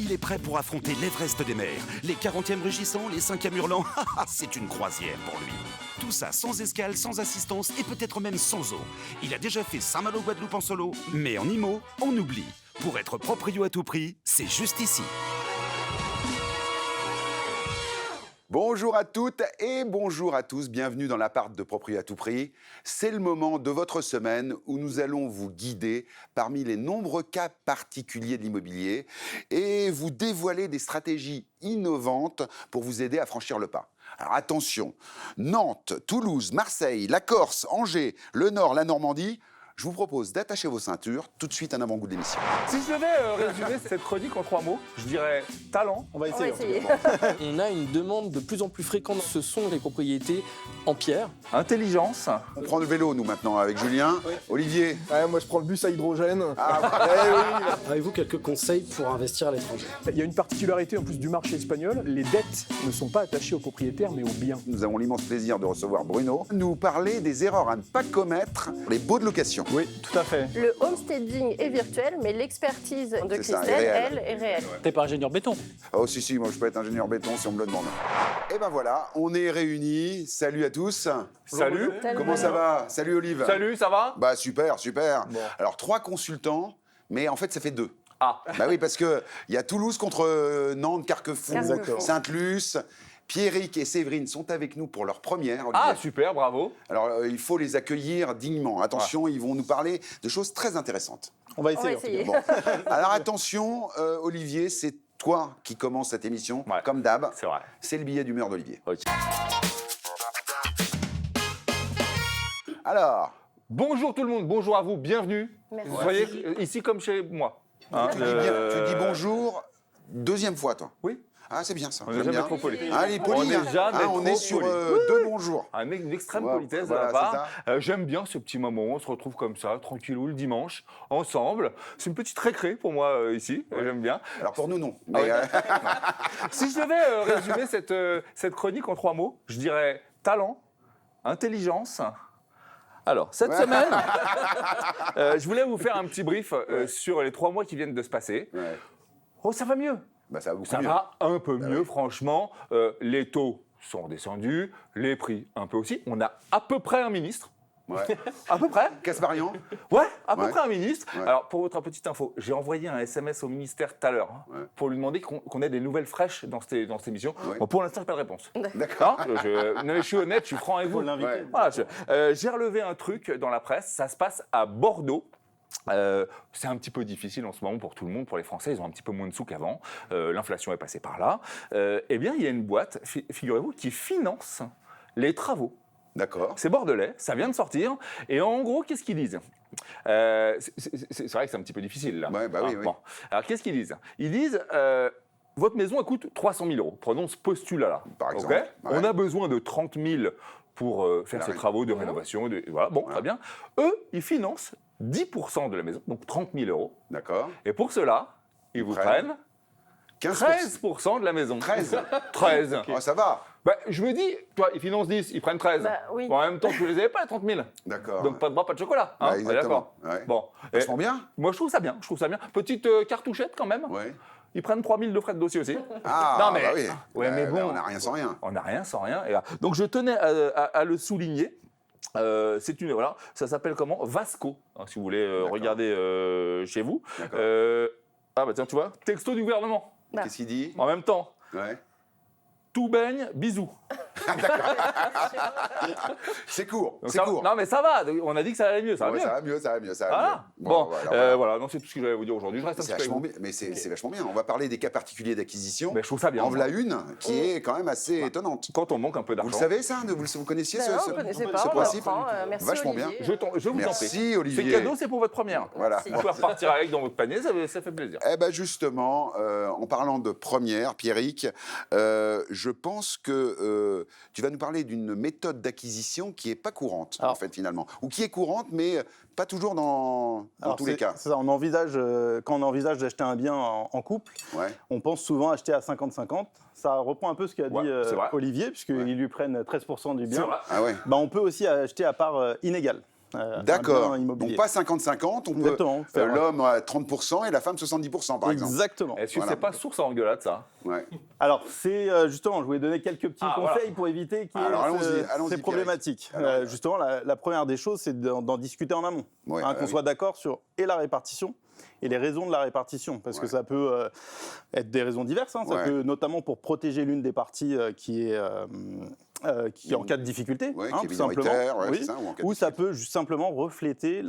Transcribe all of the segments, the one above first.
il est prêt pour affronter l'Everest des mers. Les 40e rugissants, les 5e hurlants, c'est une croisière pour lui. Tout ça sans escale, sans assistance et peut-être même sans eau. Il a déjà fait Saint-Malo-Guadeloupe en solo, mais en IMO, on oublie. Pour être proprio à tout prix, c'est juste ici. Bonjour à toutes et bonjour à tous, bienvenue dans l'appart de Proprio à tout prix. C'est le moment de votre semaine où nous allons vous guider parmi les nombreux cas particuliers de l'immobilier et vous dévoiler des stratégies innovantes pour vous aider à franchir le pas. Alors attention, Nantes, Toulouse, Marseille, la Corse, Angers, le Nord, la Normandie, je vous propose d'attacher vos ceintures, tout de suite un avant-goût de l'émission. Si je devais résumer cette chronique en 3 mots, je dirais talent. On va essayer. On a une demande de plus en plus fréquente. Ce sont les propriétés en pierre. Intelligence. On prend le vélo, nous, maintenant, avec Julien. Oui. Olivier. Ouais, moi, je prends le bus à hydrogène. Avez-vous quelques conseils pour investir à l'étranger? Il y a une particularité en plus du marché espagnol, les dettes ne sont pas attachées aux propriétaires mais aux biens. Nous avons l'immense plaisir de recevoir Bruno. Nous parler des erreurs à ne pas commettre, les baux de location. Oui, tout à fait. Le homesteading est virtuel, mais l'expertise de C'est ça, Christelle, est réelle. elle, est réelle. T'es pas ingénieur béton. Oh si, moi je peux être ingénieur béton si on me le demande. Et ben voilà, on est réunis. Salut à tous. Salut. Salut. Comment ça va? Salut Olive. Salut, ça va? Bah super. Bon. Alors 3 consultants, mais en fait ça fait 2. Ah. Bah oui, parce qu'il y a Toulouse contre Nantes, Carquefou, Carquefou. Sainte-Luce. Pierrick et Séverine sont avec nous pour leur première. Olivier. Ah, super, bravo. Alors, il faut les accueillir dignement. Attention, ils vont nous parler de choses très intéressantes. On va On va essayer. essayer. Bon. Alors, attention, Olivier, c'est toi qui commence cette émission, Ouais. comme d'hab. C'est vrai. C'est le billet d'humeur d'Olivier. Ok. Alors, Bonjour tout le monde, bonjour à vous, bienvenue. Merci. Vous voyez, ici comme chez moi. Hein, tu dis bonjour, deuxième fois, toi. Oui. Ah, c'est bien ça. On n'est j'aime jamais bien. trop poli. Allez, poli. On n'est hein. jamais on trop est sur poli. 2 bonjours. Une extrême Voilà, politesse voilà, de la c'est part. J'aime bien ce petit moment où on se retrouve comme ça, tranquillou, le dimanche, ensemble. C'est une petite récré pour moi ici, j'aime bien. Alors, pour nous, non. Ah Mais, ouais. Si je devais résumer cette chronique en 3 mots, je dirais talent, intelligence. Alors, cette semaine, je voulais vous faire un petit brief sur les 3 mois qui viennent de se passer. ouais. Oh, ça va mieux. Bah, ça va beaucoup Ça mieux. va un peu mieux, oui. franchement. Les taux sont descendus, les prix un peu aussi. On a à peu près un ministre. Ouais. À peu près. Casparian. Ouais, à peu Ouais. près un ministre. Ouais. Alors, pour votre petite info, j'ai envoyé un SMS au ministère tout à l'heure Ouais. pour lui demander qu'on ait des nouvelles fraîches dans cette émission. Ouais. Bon, pour l'instant, pas de réponse. D'accord. Non, non, mais je suis honnête, je suis franc avec vous. Ouais. Voilà, j'ai relevé un truc dans la presse, ça se passe à Bordeaux. C'est un petit peu difficile en ce moment pour tout le monde, pour les Français, ils ont un petit peu moins de sous qu'avant, l'inflation est passée par là. Eh bien, il y a une boîte, figurez-vous, qui finance les travaux. D'accord. C'est bordelais, ça vient de sortir, et en gros, qu'est-ce qu'ils disent? C'est vrai que c'est un petit peu difficile là. Ouais, bah oui, oui. Bon. Alors, qu'est-ce qu'ils disent? Ils disent... votre maison, elle coûte 300 000 €. Prenons ce postulat-là. Par Ok. exemple, ouais. On a besoin de 30 000 pour faire ces travaux de rénovation. Voilà, bon, très bien. Eux, ils financent 10% de la maison, donc 30 000 €. D'accord. Et pour cela, ils vous prennent 15%. 13% de la maison. 13. 13. Oh, ça va. Bah, je me dis, toi, ils financent 10, ils prennent 13. Bah, oui. Bon, en même temps, tu les avais pas, les 30 000. D'accord. Donc, pas de bras, pas de chocolat. Hein, Bah, on est exactement. d'accord. Ouais. Bon. Vachement bien. Moi, je trouve ça bien. Petite cartouchette quand même. Ouais. Ils prennent 3 000 de frais de dossier aussi. Ah, Non, mais- bah oui. Ouais, mais bon. On n'a rien sans rien. On n'a rien sans rien. Et là, donc, je tenais à le souligner. C'est une voilà, ça s'appelle comment? Vasco, hein, si vous voulez regarder chez vous. D'accord. Ah bah tiens, tu vois, texto du gouvernement. Qu'est-ce qu'il dit? En même temps, Ouais. tout baigne, bisous. C'est court. Donc C'est ça- court. Non mais ça va. On a dit que ça allait mieux, ça va Ouais, mieux. ça va mieux, ça va mieux, ça va Voilà. mieux. Bon, voilà. voilà, donc c'est tout ce que j'allais vous dire aujourd'hui. Je reste un C'est petit peu vachement avec bien, mais c'est vachement bien. On va parler des cas particuliers d'acquisition. vous. Mais je trouve ça bien. En voilà une qui est quand même assez étonnante. Quand on manque un peu Vous d'argent. le savez ça? Vous connaissiez Non, on ne connaissait pas, ce on principe? apprend. Merci Vachement Olivier. Je vous en prie. Merci C'est Olivier. cadeau, c'est pour votre première. Voilà. Vous pouvez repartir avec dans votre panier, ça fait plaisir. Eh ben justement, en parlant de première, Pierrick, je pense que tu vas nous parler d'une méthode d'acquisition qui n'est pas courante, en fait, finalement. Ou qui est courante, mais pas toujours dans tous les cas. C'est ça, on envisage, quand on envisage d'acheter un bien en couple, Ouais. on pense souvent acheter à 50-50. Ça reprend un peu ce qu'a Ouais, dit c'est vrai. Olivier, puisqu'ils Ouais. lui prennent 13% du C'est bien. vrai. Ah ouais. Bah, on peut aussi acheter à part inégale. D'accord. bien immobilier. Donc pas 50-50, on peut Exactement. Faire- l'homme à 30% et la femme 70% par exemple. Exactement. Est-ce que Voilà. c'est pas source à engueulade, ça? Ouais. Alors, c'est justement, je voulais donner quelques petits conseils voilà. pour éviter qu'il y ait Alors, allons-y, ces Pierrick. problématiques. Alors, Justement, la première des choses, c'est d'en discuter en amont. Ouais, Qu'on oui. soit d'accord sur et la répartition et les raisons de la répartition. Parce que Ouais. ça peut être des raisons diverses. Ça Ouais. peut notamment pour protéger l'une des parties qui est en cas de difficulté, Ouais, hein, qui est tout simplement. minoritaire, ouais, Oui. c'est ça, ou en cas de Ou ça difficulté. peut juste simplement refléter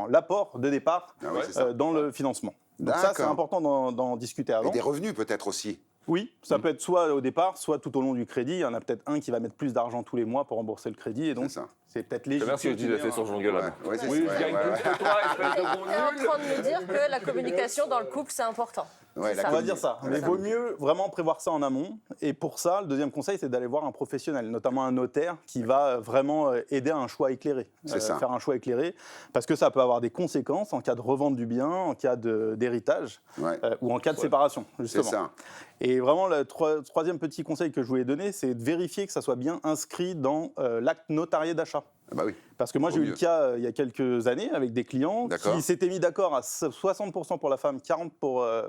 l'apport de départ Ah oui, c'est ça. dans le financement. Donc ça, c'est D'accord. important d'en discuter avant. Et des revenus peut-être aussi. Oui, ça peut être soit au départ, soit tout au long du crédit. Il y en a peut-être un qui va mettre plus d'argent tous les mois pour rembourser le crédit. Et donc, C'est ça. c'est peut-être C'est légitime. bien ce que je disais, c'est sur Jean Gueulade. Ouais, c'est Oui, ça. je gagne Ouais, plus ouais. que toi, espèce de gros Tu es en nul. train de me dire que la communication dans le couple, c'est important. Ouais, C'est la ça. On va dire ça. Ouais, Mais ça. vaut mieux vraiment prévoir ça en amont. Et pour ça, le deuxième conseil, c'est d'aller voir un professionnel, notamment un notaire qui va vraiment aider à un choix éclairé. C'est ça. Faire un choix éclairé. Parce que ça peut avoir des conséquences en cas de revente du bien, en cas d'héritage Ouais. ou en cas de séparation, C'est justement. ça. Et vraiment, le troisième petit conseil que je voulais donner, c'est de vérifier que ça soit bien inscrit dans l'acte notarié d'achat. Ah bah oui. Parce que moi, j'ai Vaut eu le mieux. cas il y a quelques années avec des clients D'accord. qui s'étaient mis d'accord à 60% pour la femme, 40%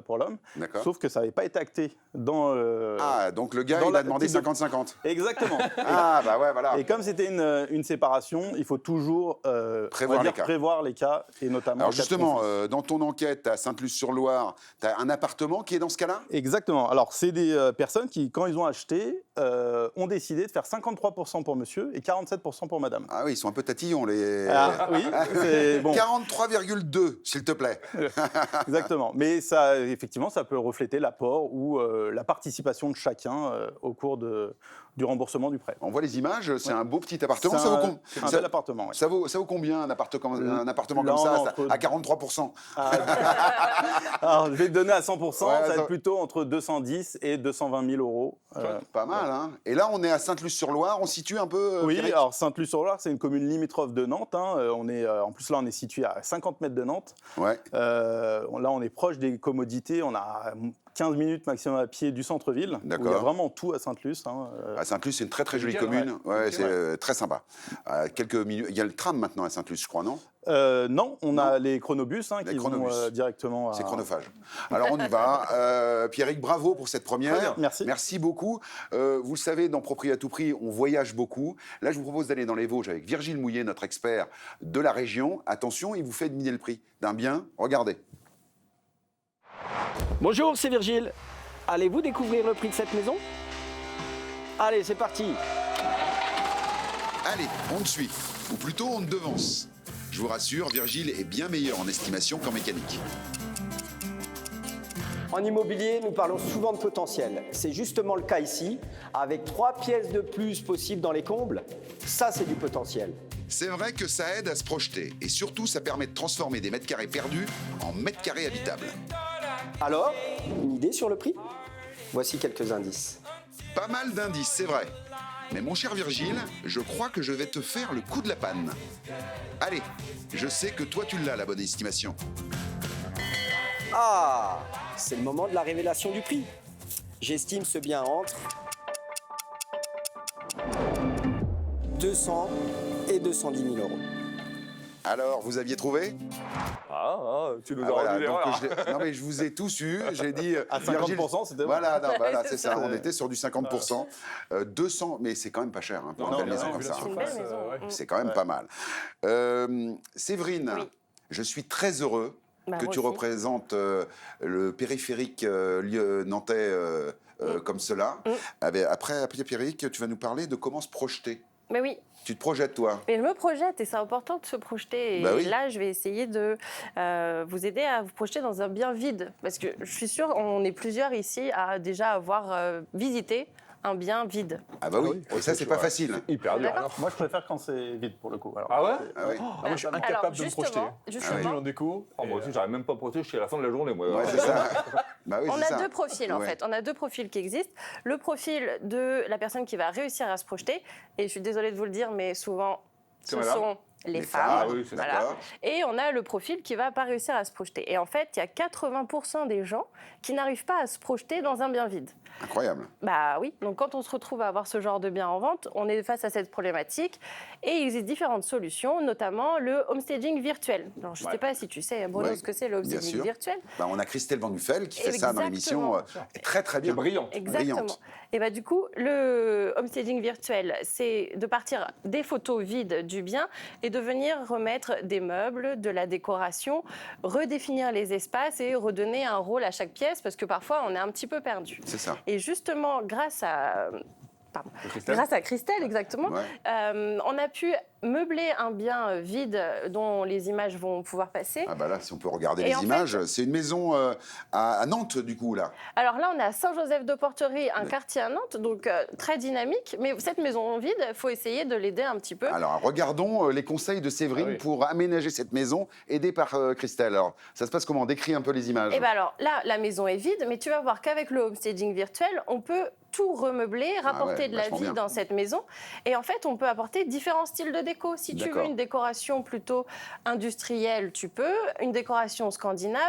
pour l'homme. D'accord. Sauf que ça n'avait pas été acté dans. Ah, donc le gars, dans il a la demandé petite- 50-50. Exactement. Ah, bah ouais, voilà. Et comme c'était une séparation, il faut toujours Prévoir les cas. prévoir les cas, et notamment. Alors en cas de justement, conflit. dans ton enquête à Sainte-Luce-sur-Loire, tu as un appartement qui est dans ce cas-là? Exactement. Alors, c'est des personnes qui, quand ils ont acheté, ont décidé de faire 53% pour monsieur et 47% pour madame. Ah oui, ils sont un peu tatillons, les... Ah, oui, c'est bon. 43,2, s'il te plaît. Exactement. Mais ça, effectivement, ça peut refléter l'apport ou la participation de chacun au cours du remboursement du prêt. On voit les images, c'est un beau petit appartement. C'est Ça vaut, un ça- bel appartement. Ouais. ça vaut combien un appartement Là, comme ça, on est entre- à 43%? Alors, je vais te donner à 100%, Ouais, ça va ça- être plutôt entre 210 et 220 000 euros. Pas mal, hein? Et là, on est à Sainte-Luce-sur-Loire, on situe un peu... Oui, Pierrick alors Sainte-Luce-sur-Loire, c'est une commune limitrophe de Nantes. Hein. En plus, là, on est situé à 50 mètres de Nantes. Ouais. Là, on est proche des commodités. On a 15 minutes maximum à pied du centre-ville. Où D'accord. il y a vraiment tout à Sainte-Luce. Hein. À Sainte-Luce, c'est une très très jolie bien, commune. Ouais, C'est c'est très sympa. Quelques minutes. Il y a le tram maintenant à Sainte-Luce, je crois, non? Non, on a les chronobus hein, Les qui chronobus. vont directement à... C'est chronophage. Alors on y va. Pierrick, bravo pour cette Très bien, première. merci. Merci beaucoup. Vous le savez, dans Proprio à tout prix, on voyage beaucoup. Là, je vous propose d'aller dans les Vosges avec Virgile Mouillet, notre expert de la région. Attention, il vous fait deviner le prix d'un bien. Regardez. Bonjour, c'est Virgile. Allez-vous découvrir le prix de cette maison? Allez, c'est parti. Allez, on te suit. Ou plutôt, on te devance. Je vous rassure, Virgile est bien meilleur en estimation qu'en mécanique. En immobilier, nous parlons souvent de potentiel. C'est justement le cas ici. Avec 3 pièces de plus possibles dans les combles, ça c'est du potentiel. C'est vrai que ça aide à se projeter. Et surtout, ça permet de transformer des mètres carrés perdus en mètres carrés habitables. Alors, une idée sur le prix? Voici quelques indices. Pas mal d'indices, c'est vrai. Mais mon cher Virgile, je crois que je vais te faire le coup de la panne. Allez, je sais que toi tu l'as, la bonne estimation. Ah, c'est le moment de la révélation du prix. J'estime ce bien entre 200 et 210 000 euros. Alors, vous aviez trouvé? Tu nous as Voilà, rendu donc l'erreur. non mais je vous ai tous eu, j'ai dit... À 50%, c'était bon. Voilà, non, voilà, c'est c'est ça, ça. on était sur du 50%. 200, mais c'est quand même pas cher hein, pour Non, une belle non, maison non, comme vu ça. la C'est une belle maison. C'est quand même pas mal. Séverine, Oui. je suis très heureux Bah, que moi tu aussi. représentes le périphérique nantais comme cela. Après Pierrick, tu vas nous parler de comment se projeter. Mais oui, Tu te projettes, toi? mais je me projette et c'est important de se projeter. Et Bah oui. là, je vais essayer de vous aider à vous projeter dans un bien vide. Parce que je suis sûre, on est plusieurs ici à déjà avoir visité un bien vide. Ah bah oui, et ça, c'est pas facile. Hyper dur. D'accord. Moi, je préfère quand c'est vide, pour le coup. Alors, Ah ouais? Ah oui. Ah, moi, je suis Alors, incapable de me justement, projeter. justement, Ah oui. En déco. Moi aussi, j'arrive même pas à projeter jusqu'à la fin de la journée, moi. Ouais, c'est ça. Bah oui, on c'est a ça. deux profils en Ouais. fait. On a deux profils qui existent. Le profil de la personne qui va réussir à se projeter. Et je suis désolée de vous le dire, mais souvent, ce C'est madame. sont les Les femmes. femmes, Ah oui, c'est voilà. d'accord. Et on a le profil qui va pas réussir à se projeter. Et en fait, il y a 80% des gens qui n'arrivent pas à se projeter dans un bien vide. Incroyable. Bah oui, donc quand on se retrouve à avoir ce genre de bien en vente, on est face à cette problématique. Et il existe différentes solutions, notamment le homestaging virtuel. Alors, je ne sais pas si tu sais, Bruno, Ouais, ce que c'est le bien homestaging sûr. virtuel. Bah, on a Christelle Van Nuffel qui fait ça dans l'émission très très bien. C'est brillant. Exactement. Brillante. Et bah du coup, le homestaging virtuel, c'est de partir des photos vides du bien et de venir remettre des meubles, de la décoration, redéfinir les espaces et redonner un rôle à chaque pièce parce que parfois on est un petit peu perdu. C'est ça. Et justement, grâce à Christelle, exactement, Ouais. on a pu meubler un bien vide dont les images vont pouvoir passer. Ah bah là, si on peut regarder Et les en images, c'est une maison à Nantes du coup là. Alors là, on est à Saint-Joseph-de-Porterie, un quartier à Nantes, donc très dynamique. Mais cette maison vide, il faut essayer de l'aider un petit peu. Alors regardons les conseils de Séverine Ah oui. pour aménager cette maison, aidée par Christelle. Alors ça se passe comment? Décris un peu les images. Et bien alors là, la maison est vide, mais tu vas voir qu'avec le homestaging virtuel, on peut tout remeubler, rapporter ouais, de la vachement vie bien. dans cette maison. Et en fait, on peut apporter différents styles de déco. Si tu veux D'accord. une décoration plutôt industrielle, tu peux. Une décoration scandinave,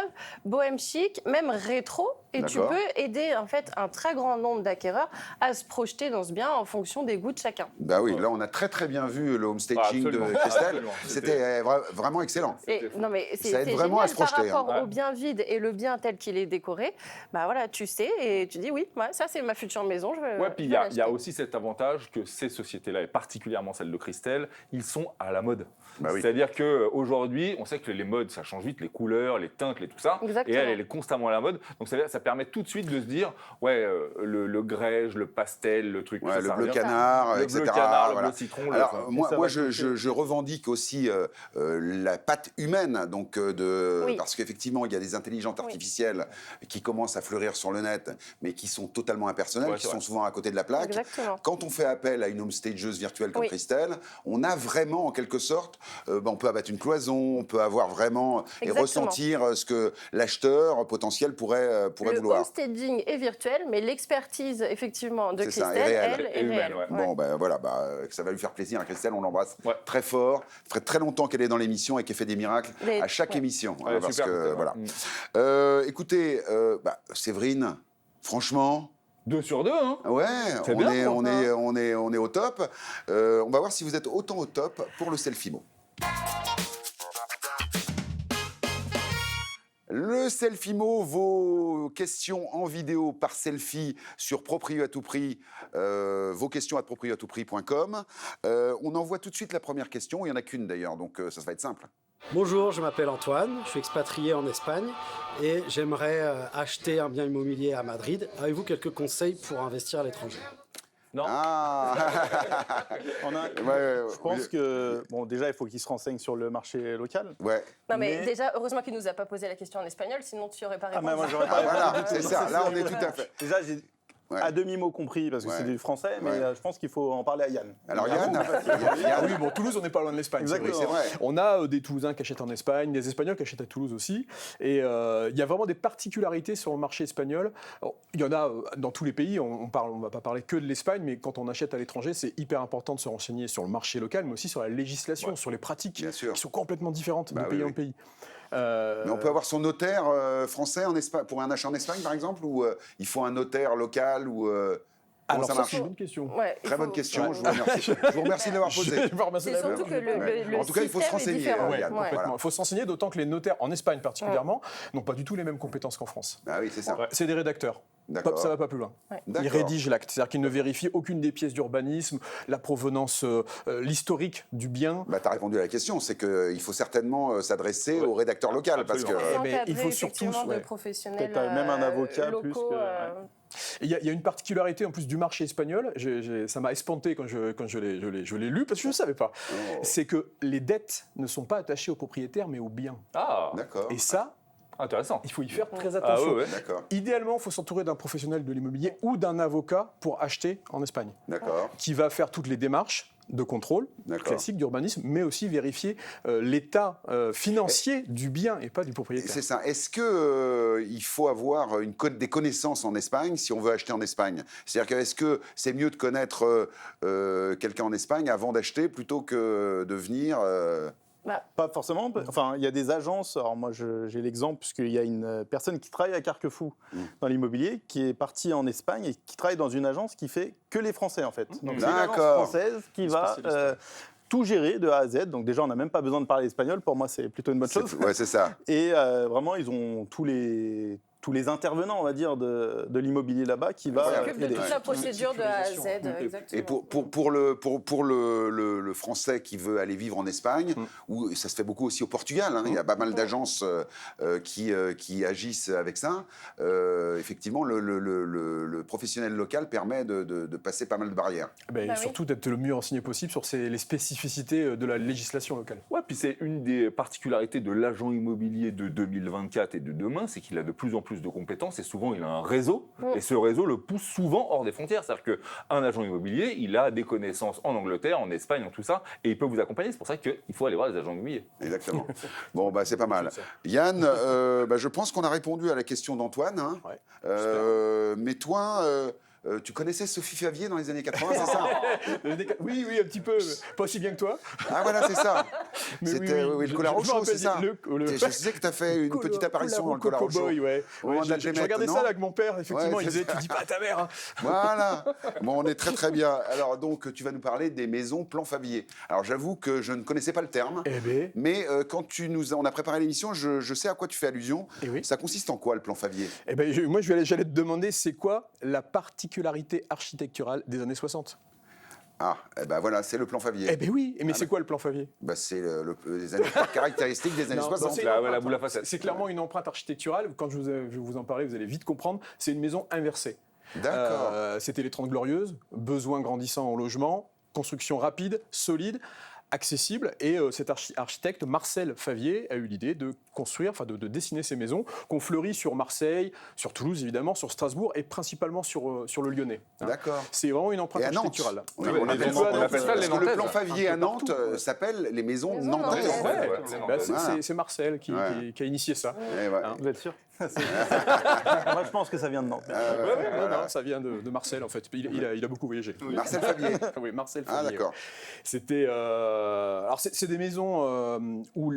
bohème chic, même rétro. Et tu D'accord. peux aider en fait un très grand nombre d'acquéreurs à se projeter dans ce bien en fonction des goûts de chacun. Bah oui, là on a très très bien vu le homestaging Absolument. de Christelle. Absolument. C'était vraiment excellent. Non mais c'est Ça aide c'est vraiment à génial se par projeter, rapport hein. au bien vide et le bien tel qu'il est décoré. Bah voilà, tu sais et tu dis oui, ouais, ça c'est ma future maison. Je veux, Ouais, puis je il veux y a l'acheter. aussi cet avantage que ces sociétés-là, et particulièrement celle de Christelle, ils sont à la mode. Bah oui. C'est-à-dire qu'aujourd'hui, on sait que les modes, ça change vite, les couleurs, les teintes, tout ça. Exactement. Et elle est constamment à la mode. Donc ça permet tout de suite de se dire, ouais, le grège, le pastel, le truc, Ouais, ça, le ça bleu revient. canard, Le etc. bleu canard, voilà. le bleu citron. Alors Et moi, ça moi va je revendique aussi la patte humaine, donc Oui. parce qu'effectivement il y a des intelligences Oui. artificielles qui commencent à fleurir sur le net, mais qui sont totalement impersonnelles, Ouais, qui c'est sont vrai. souvent à côté de la plaque. Exactement. Quand on fait appel à une homestageuse virtuelle comme Oui. Christelle, on a vraiment en quelque sorte, on peut abattre une cloison, on peut avoir vraiment et Exactement. ressentir ce que l'acheteur potentiel pourrait Le vouloir. homestaging est virtuel, mais l'expertise effectivement de C'est ça, Christelle, est réelle. elle, Et est humaine, réelle. ouais. Bon, ben voilà, ça va lui faire plaisir. Christelle, on l'embrasse Ouais. très fort. Ça ferait très longtemps qu'elle est dans l'émission et qu'elle fait des miracles Mais- à chaque ouais. émission. Ouais, parce super, que, super. voilà. Mm. Écoutez, Séverine, franchement, 2 sur 2, hein. ouais, C'est on bien, est, quoi. on est au top. On va voir si vous êtes autant au top pour le Selfimo. Le Selfimo, vos questions en vidéo par selfie sur Proprio à tout prix, vos questions à proprioatoutprix.com. On envoie tout de suite la première question. Il n'y en a qu'une d'ailleurs, donc ça va être simple. Bonjour, je m'appelle Antoine, je suis expatrié en Espagne et j'aimerais acheter un bien immobilier à Madrid. Avez-vous quelques conseils pour investir à l'étranger? Non. Ah Je pense que, bon, déjà, il faut qu'il se renseigne sur le marché local. Ouais. Non mais, Mais- déjà, heureusement qu'il nous a pas posé la question en espagnol, sinon tu n'y aurais pas Ah, répondu. mais moi, j'aurais Ah, pas voilà, répondu du c'est tout. ça. Non, Là, on c'est est tout à fait. Déjà, j'ai Ouais. à demi-mot compris, parce que Ouais. c'est du français, mais Ouais. je pense qu'il faut en parler à Yann. Alors, Ah Yann, bon Ah oui, bon, Toulouse, on n'est pas loin de l'Espagne. c'est Exactement. vrai. c'est vrai. On a des Toulousains qui achètent en Espagne, des Espagnols qui achètent à Toulouse aussi. Et il y a vraiment des particularités sur le marché espagnol. Alors, il y en a dans tous les pays. On va pas parler que de l'Espagne, mais quand on achète à l'étranger, c'est hyper important de se renseigner sur le marché local, mais aussi sur la législation, sur les pratiques Bien sûr. qui sont complètement différentes Bah de oui, pays oui. en pays. Mais on peut avoir son notaire français en Espagne pour un achat en Espagne, par exemple, ou il faut un notaire local ou comment Alors ça ça, marche c'est une bonne question. Ouais, il Très bonne faut- question. Ouais. Je vous remercie. Je vous remercie de l'avoir posé. Je vous remercie C'est d'avoir- surtout que Ouais. le En tout cas, il faut se système est renseigner, différent. Yann. Ouais. Voilà. Il faut se renseigner, d'autant que les notaires en Espagne particulièrement n'ont pas du tout les mêmes compétences qu'en France. Ah oui, c'est ça. C'est des rédacteurs. D'accord. Ça va pas plus loin. Ils D'accord. rédigent l'acte, c'est-à-dire qu'ils ne vérifient aucune des pièces d'urbanisme, la provenance, l'historique du bien. Bah, tu as répondu à la question, c'est qu'il faut certainement s'adresser au rédacteur local, parce que... Absolument. Eh ben, il Encadré, faut surtout- effectivement, de ouais. professionnels Peut-être même un avocat plus locaux, que- Et il y a une particularité en plus du marché espagnol, ça m'a espanté quand je l'ai lu, parce que je ne savais pas. Oh, C'est que les dettes ne sont pas attachées aux propriétaires, mais aux biens. Ah, d'accord. Et ça, intéressant. il faut y faire très Ah attention. ouais, ouais. D'accord, Idéalement, il faut s'entourer d'un professionnel de l'immobilier ou d'un avocat pour acheter en Espagne, d'accord. qui va faire toutes les démarches, de contrôle classique d'urbanisme, mais aussi vérifier l'état financier du bien et pas du propriétaire. C'est ça. Est-ce qu'il faut avoir des connaissances en Espagne si on veut acheter en Espagne? C'est-à-dire est-ce que c'est mieux de connaître quelqu'un en Espagne avant d'acheter plutôt que de venir Pas forcément. Enfin, il y a des agences. Alors moi, j'ai l'exemple puisqu'il y a une personne qui travaille à Carquefou dans l'immobilier, qui est partie en Espagne et qui travaille dans une agence qui fait que les Français en fait. Donc c'est une agence française qui va tout gérer de A à Z. Donc déjà, on n'a même pas besoin de parler espagnol. Pour moi, c'est plutôt une bonne chose. Ouais, c'est ça. Et vraiment, ils ont tous les intervenants, on va dire, de l'immobilier là-bas qui va s'occupe de toute la procédure de A à Z, exactement. Et pour le Français qui veut aller vivre en Espagne, où ça se fait beaucoup aussi au Portugal, il y a pas mal d'agences qui agissent avec ça, effectivement, le professionnel local permet de passer pas mal de barrières. Et surtout d'être le mieux renseigné possible sur les spécificités de la législation locale. Ouais, puis c'est une des particularités de l'agent immobilier de 2024 et de demain, c'est qu'il a de plus en plus de compétences et souvent il a un réseau et ce réseau le pousse souvent hors des frontières. C'est-à-dire qu'un agent immobilier, il a des connaissances en Angleterre, en Espagne, en tout ça, et il peut vous accompagner. C'est pour ça qu'il faut aller voir les agents immobiliers. Exactement. Bon, c'est pas mal. Yann, je pense qu'on a répondu à la question d'Antoine. Hein. Ouais, mais toi... tu connaissais Sophie Favier dans les années 80, c'est ça? Oui, un petit peu. Pas aussi bien que toi. Ah voilà, c'est ça. C'était le Colaro Show, c'est ça. Je sais que tu as fait une petite apparition dans le Colaro Show. Je regardais ça avec mon père, effectivement. Il disait, tu dis pas à ta mère. Hein. Voilà. Bon, on est très très bien. Alors donc, tu vas nous parler des maisons plan Favier. Alors j'avoue que je ne connaissais pas le terme. Mais quand on a préparé l'émission, je sais à quoi tu fais allusion. Ça consiste en quoi le plan Favier? Moi, j'allais te demander, c'est quoi la particularité architecturale des années 60? Ah, voilà, c'est le plan Favier. Oui, mais c'est quoi le plan Favier? C'est les caractéristiques des années 60. La boule à facettes. C'est clairement une empreinte architecturale. Quand je vais vous en parler, vous allez vite comprendre. C'est une maison inversée. D'accord. C'était les 30 Glorieuses, besoin grandissant en logement, construction rapide, solide, accessible, et cet architecte Marcel Favier a eu l'idée de construire, de dessiner ces maisons qu'on fleurit sur Marseille, sur Toulouse évidemment, sur Strasbourg et principalement sur le Lyonnais. D'accord. C'est vraiment une empreinte architecturale. On appelle ça parce que le plan Favier à Nantes s'appelle les maisons nantaises. C'est Marcel qui a initié ça. Vous êtes sûr? Moi, je pense que ça vient de Nantes. Non, ça vient de Marcel en fait. Il a beaucoup voyagé. Marcel Favier. Oui, Marcel Favier. Ah d'accord. C'était alors c'est des maisons où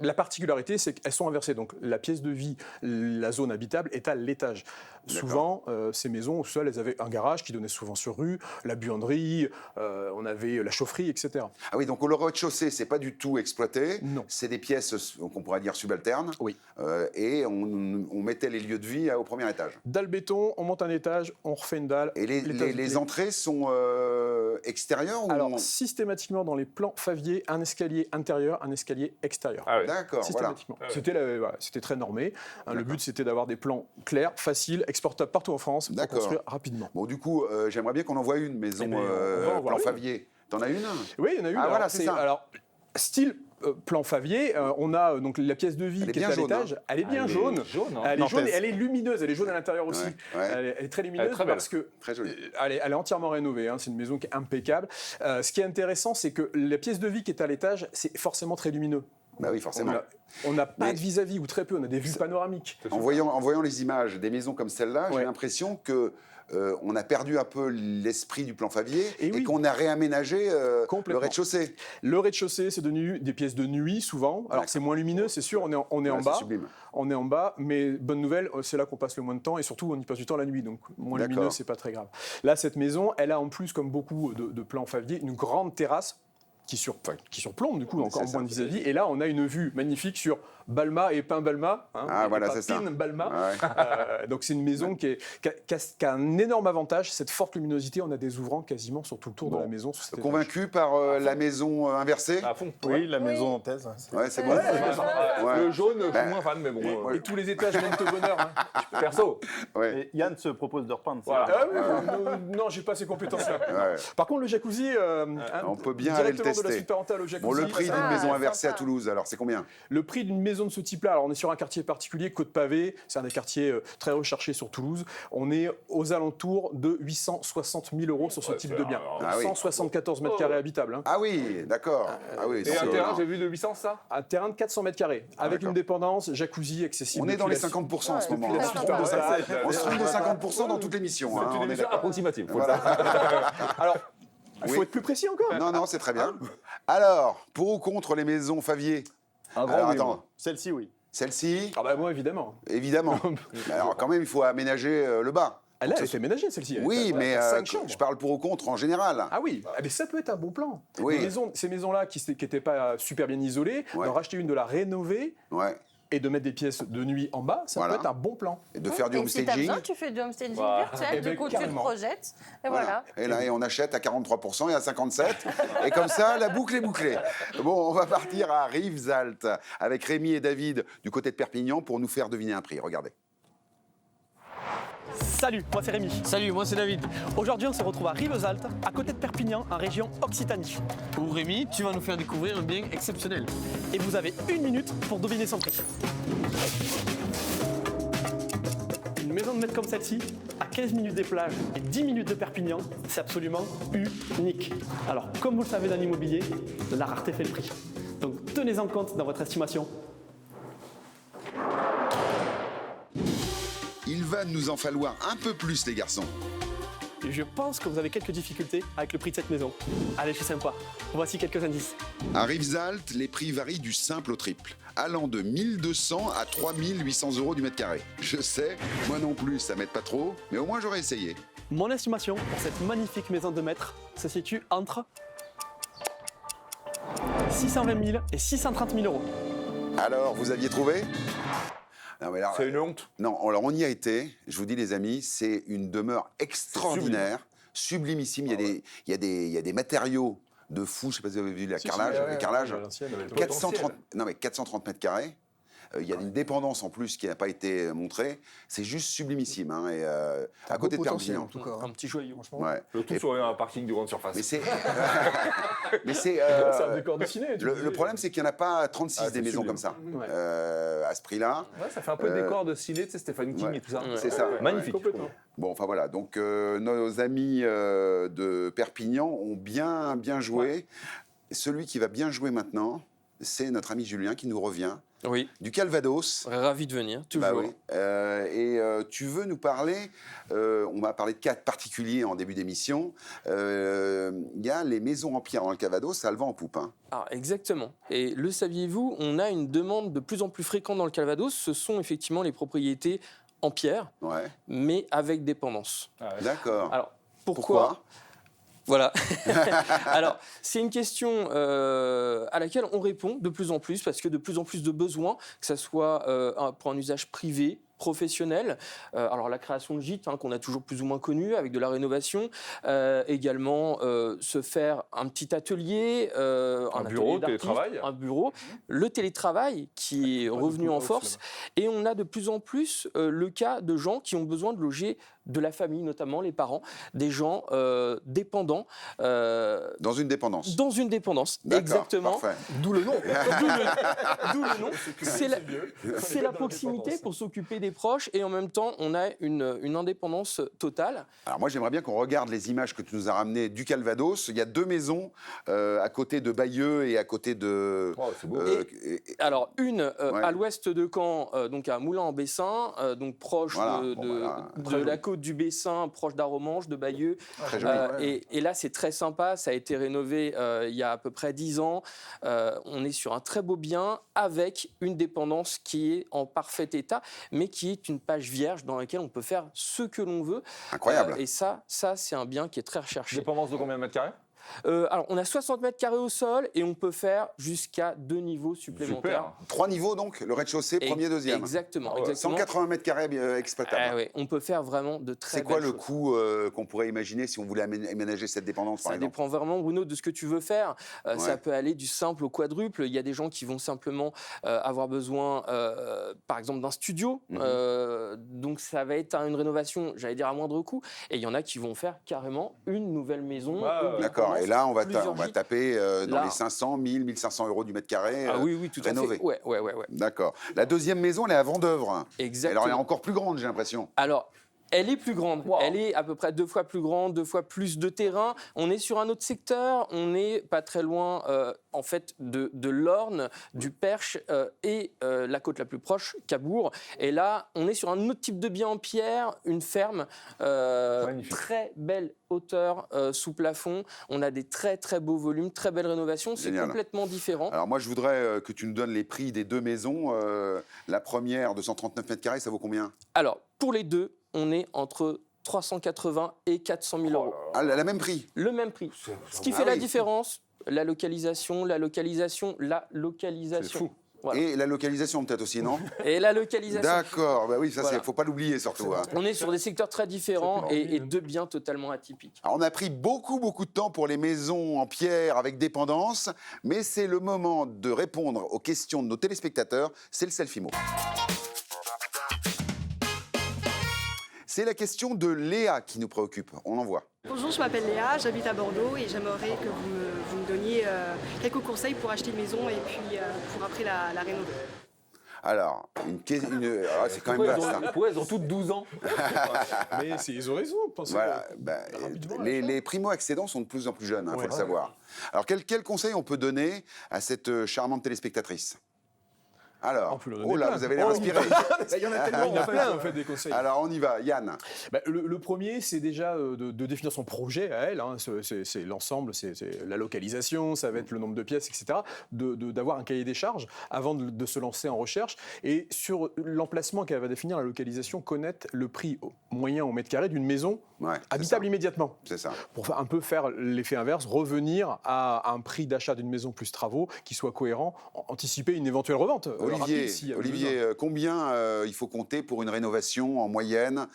la particularité c'est qu'elles sont inversées. Donc la pièce de vie, la zone habitable est à l'étage. Souvent ces maisons au sol, elles avaient un garage qui donnait souvent sur rue, la buanderie, on avait la chaufferie, etc. Ah oui, donc le rez-de-chaussée c'est pas du tout exploité. Non. C'est des pièces qu'on pourrait dire subalternes. Oui. Et on mettait les lieux de vie au premier étage. Dalle béton, on monte un étage, on refait une dalle. Et les entrées sont extérieures ou Alors, systématiquement, dans les plans Favier, un escalier intérieur, un escalier extérieur. Ah oui. D'accord, systématiquement. Voilà. C'était très normé. Le but, c'était d'avoir des plans clairs, faciles, exportables partout en France, pour construire rapidement. Bon, du coup, j'aimerais bien qu'on envoie une maison plan Favier. T'en as une? Oui, il y en a une. Ah voilà, c'est ça. Alors, style plan Favier, on a donc la pièce de vie qui est à l'étage. Elle est bien jaune. Elle est jaune et elle est lumineuse. Elle est jaune à l'intérieur aussi. Elle est très lumineuse parce que elle est entièrement rénovée. C'est une maison qui est impeccable. Ce qui est intéressant, c'est que la pièce de vie qui est à l'étage, c'est forcément très lumineux. Bah oui, forcément. On n'a pas de vis-à-vis ou très peu. On a des vues panoramiques. En voyant les images des maisons comme celle-là, j'ai l'impression que on a perdu un peu l'esprit du plan Favier et qu'on a réaménagé le rez-de-chaussée. Le rez-de-chaussée, c'est devenu des pièces de nuit souvent. Alors c'est moins lumineux, c'est sûr, on est en bas. Sublime. On est en bas, mais bonne nouvelle, c'est là qu'on passe le moins de temps et surtout on y passe du temps la nuit, donc moins lumineux, c'est pas très grave. Là, cette maison, elle a en plus, comme beaucoup de plans Favier, une grande terrasse qui surplombe du coup encore moins de vis-à-vis. Et là, on a une vue magnifique sur Balma et Pin Balma. Voilà, c'est ça. Balma. Donc c'est une maison qui a un énorme avantage, cette forte luminosité. On a des ouvrants quasiment sur tout le tour de la maison. Convaincu par la maison inversée? À fond. Oui, la maison nantaise. Ouais, c'est bon. Le jaune, je suis moins fan, mais bon. Et tous les étages montent au bonheur. Perso. Et Yann se propose de repeindre. Non, j'ai pas ces compétences-là. Par contre, le jacuzzi, on peut bien aller le tester. de la tester. suite parentale au jacuzzi. Bon, le prix d'une Ah, maison inversée à sympa. Toulouse, alors c'est combien? Le prix d'une maison de ce type-là, alors on est sur un quartier particulier, Côte-Pavée, c'est un des quartiers très recherchés sur Toulouse. On est aux alentours de 860 000 euros sur ce type de bien. Ah oui. 174 mètres carrés habitables. hein. Ah oui, d'accord. Ah oui, Et donc, un terrain, j'ai vu de 800, ça Un terrain de 400 mètres carrés, avec d'accord. une dépendance, jacuzzi accessible. on est dans les depuis la- 50% en ce moment. depuis la On se suite trompe de parentale. ça. On se trompe de 50% dans toute l'émission. hein, C'est on une est émission d'accord. approximative. faut le Voilà. Alors, il faut Oui. être plus précis encore. Non, non, c'est très bien. Alors, pour ou contre les maisons Favier? Un grand Alors oui, attends, moi. Celle-ci, oui. celle-ci, Ah bah moi évidemment. évidemment. Mais alors quand même, il faut aménager le bas. Ah, là, elle fait ménager celle-ci. Oui, Elle a mais 5 chambres. je parle pour ou contre en général. Ah oui, mais ça peut être un bon plan. Oui. Ces maisons-là qui n'étaient pas super bien isolées, Ouais. d'en racheter une, de la rénover Ouais. et de mettre des pièces de nuit en bas, ça Voilà. peut être un bon plan. Et de faire du Et si t'as homestaging. besoin, tu fais du homestaging Voilà. virtuel. Eh ben, Du coup, tu te carrément. projettes. Et voilà. Et là, et on achète à 43% et à 57%. Et comme ça, la boucle est bouclée. Bon, on va partir à Rivesaltes avec Rémi et David du côté de Perpignan pour nous faire deviner un prix. Regardez. Salut, moi c'est Rémi. Salut, moi c'est David. Aujourd'hui on se retrouve à Rivesaltes, à côté de Perpignan, en région Occitanie. Pour Rémi, tu vas nous faire découvrir un bien exceptionnel. Et vous avez 1 minute pour deviner son prix. Une maison de maître comme celle-ci, à 15 minutes des plages et 10 minutes de Perpignan, c'est absolument unique. Alors, comme vous le savez dans l'immobilier, la rareté fait le prix. Donc tenez-en compte dans votre estimation. Il va nous en falloir un peu plus, les garçons. Et je pense que vous avez quelques difficultés avec le prix de cette maison. Allez, je suis sympa. Voici quelques indices. À Rivesaltes, les prix varient du simple au triple, allant de 1200 à 3800 euros du mètre carré. Je sais, moi non plus, ça m'aide pas trop, mais au moins j'aurais essayé. Mon estimation pour cette magnifique maison de maître se situe entre 620 000 et 630 000 euros. Alors, vous aviez trouvé? Non, mais là, C'est une honte. non, alors on y a été. Je vous dis, les amis, c'est une demeure extraordinaire, sublimissime. Il y a des matériaux de fou. Je ne sais pas si vous avez vu le carrelage. à l'ancienne, avec- 430 mètres carrés. Il y a une dépendance en plus qui n'a pas été montrée. C'est juste sublimissime. Hein, et, à côté de Perpignan. en tout cas. Un petit joyau. Ouais. Le tout Et- sur un parking de grande surface. mais c'est. mais c'est. C'est un décor dessiné. Le problème, c'est qu'il n'y en a pas 36 Ah, des c'est maisons sublime. comme ça. Ouais. À ce prix-là. Ouais, ça fait un peu décor de ciné, tu sais, Stephen King Ouais. et tout ça. C'est ça. Magnifique. Complètement. Bon, enfin voilà, donc nos amis de Perpignan ont bien joué. Celui qui va bien jouer maintenant, c'est notre ami Julien qui nous revient Oui, du Calvados. ravi de venir, toujours. Bah oui. Tu veux nous parler, on m'a parlé de cas particuliers en début d'émission, il y a les maisons en pierre dans le Calvados, ça le vend en poupe. Hein. Ah, exactement. Et le saviez-vous, on a une demande de plus en plus fréquente dans le Calvados. Ce sont effectivement les propriétés en pierre, Ouais, mais avec dépendance. d'accord. Alors, pourquoi Voilà. Alors, c'est une question à laquelle on répond de plus en plus, parce que de plus en plus de besoins, que ce soit pour un usage privé, professionnel. Alors, la création de gîtes, qu'on a toujours plus ou moins connu, avec de la rénovation. Également, se faire un petit atelier, Un bureau, atelier d'artiste, télétravail. un bureau. Le télétravail, qui est revenu en force. Et on a de plus en plus le cas de gens qui ont besoin de loger de la famille, notamment les parents, des gens dépendants. Dans une dépendance. Dans une dépendance, D'accord, exactement. parfait. D'où le nom. D'où le nom. C'est la proximité pour s'occuper des proches et en même temps, on a une indépendance totale. Alors moi, j'aimerais bien qu'on regarde les images que tu nous as ramenées du Calvados. Il y a deux maisons à côté de Bayeux et à côté de... Oh, c'est beau. Alors, une Ouais. à l'ouest de Caen, donc à Moulins-en-Bessin, donc proche Voilà, de, bon, de- voilà. de la côte du Bessin, proche d'Aromanche, de Bayeux. Très joli. Et là, c'est très sympa. Ça a été rénové il y a à peu près 10 ans. On est sur un très beau bien avec une dépendance qui est en parfait état, mais qui est une page vierge dans laquelle on peut faire ce que l'on veut. Incroyable. Et ça c'est un bien qui est très recherché. Dépendance de combien de mètres carrés? Alors, on a 60 mètres carrés au sol et on peut faire jusqu'à 2 niveaux supplémentaires. Super. 3 niveaux donc, le rez-de-chaussée, premier, deuxième. Exactement. Ah ouais. exactement. 180 mètres carrés exploitables. Ah ouais, on peut faire vraiment de très C'est quoi belles le choses. coût qu'on pourrait imaginer si on voulait aménager cette dépendance, par Ça exemple? dépend vraiment, Bruno, de ce que tu veux faire. Ouais. Ça peut aller du simple au quadruple. Il y a des gens qui vont simplement avoir besoin, par exemple, d'un studio. Donc, donc ça va être une rénovation, j'allais dire à moindre coût, et il y en a qui vont faire carrément une nouvelle maison. D'accord, et là on va plusieurs gîtes. taper dans Là. les 500, 1000, 1500 euros du mètre carré Ah oui, tout rénové. à fait. Ouais. D'accord. La deuxième maison, elle est à Vendeuvre. Exactement. Alors elle est encore plus grande, j'ai l'impression. Alors, elle est plus grande. Elle est à peu près 2 fois plus grande, 2 fois plus de terrain. On est sur un autre secteur. On n'est pas très loin, en fait, de l'Orne, du Perche et la côte la plus proche, Cabourg. Et là, on est sur un autre type de bien en pierre, une ferme, très belle hauteur sous plafond. On a des très très beaux volumes, très belles rénovations. C'est Génial. complètement différent. Alors moi, je voudrais que tu nous donnes les prix des deux maisons. La première, 239 mètres carrés, ça vaut combien? Alors, pour les deux, on est entre 380 et 400 000 euros. Ah, la même prix. Le même prix. Ce qui Ah fait la oui. différence, la localisation. C'est fou. Voilà. Et la localisation peut-être aussi, non? Et la localisation. D'accord, bah oui, ça, Voilà. faut pas l'oublier surtout. Hein. On est sur des secteurs très différents et deux biens totalement atypiques. Alors, on a pris beaucoup de temps pour les maisons en pierre avec dépendance, mais c'est le moment de répondre aux questions de nos téléspectateurs. C'est le Selfie-Mot. C'est la question de Léa qui nous préoccupe. On l'envoie. Bonjour, je m'appelle Léa, j'habite à Bordeaux et j'aimerais que vous me donniez quelques conseils pour acheter une maison et puis pour après la rénover. Alors, c'est quand même vaste. Hein. Pourquoi elles ont toutes 12 ans? Mais ils ont raison. Pensez Voilà, rapidement, les primo-accédants sont de plus en plus jeunes, il faut le savoir. Alors, quel conseil on peut donner à cette charmante téléspectatrice? Alors, oh là, vous avez l'air inspiré. Il y en a tellement, il y en a plein en fait des conseils. Alors, on y va, Yann. Le premier, c'est déjà de définir son projet à elle. Hein. C'est l'ensemble, c'est la localisation, ça va être le nombre de pièces, etc. D'avoir un cahier des charges avant de se lancer en recherche. Et sur l'emplacement qu'elle va définir, la localisation, connaître le prix moyen au mètre carré d'une maison habitable immédiatement. C'est ça. Pour un peu faire l'effet inverse, revenir à un prix d'achat d'une maison plus travaux qui soit cohérent, anticiper une éventuelle revente. Olivier, combien il faut compter pour une rénovation en moyenne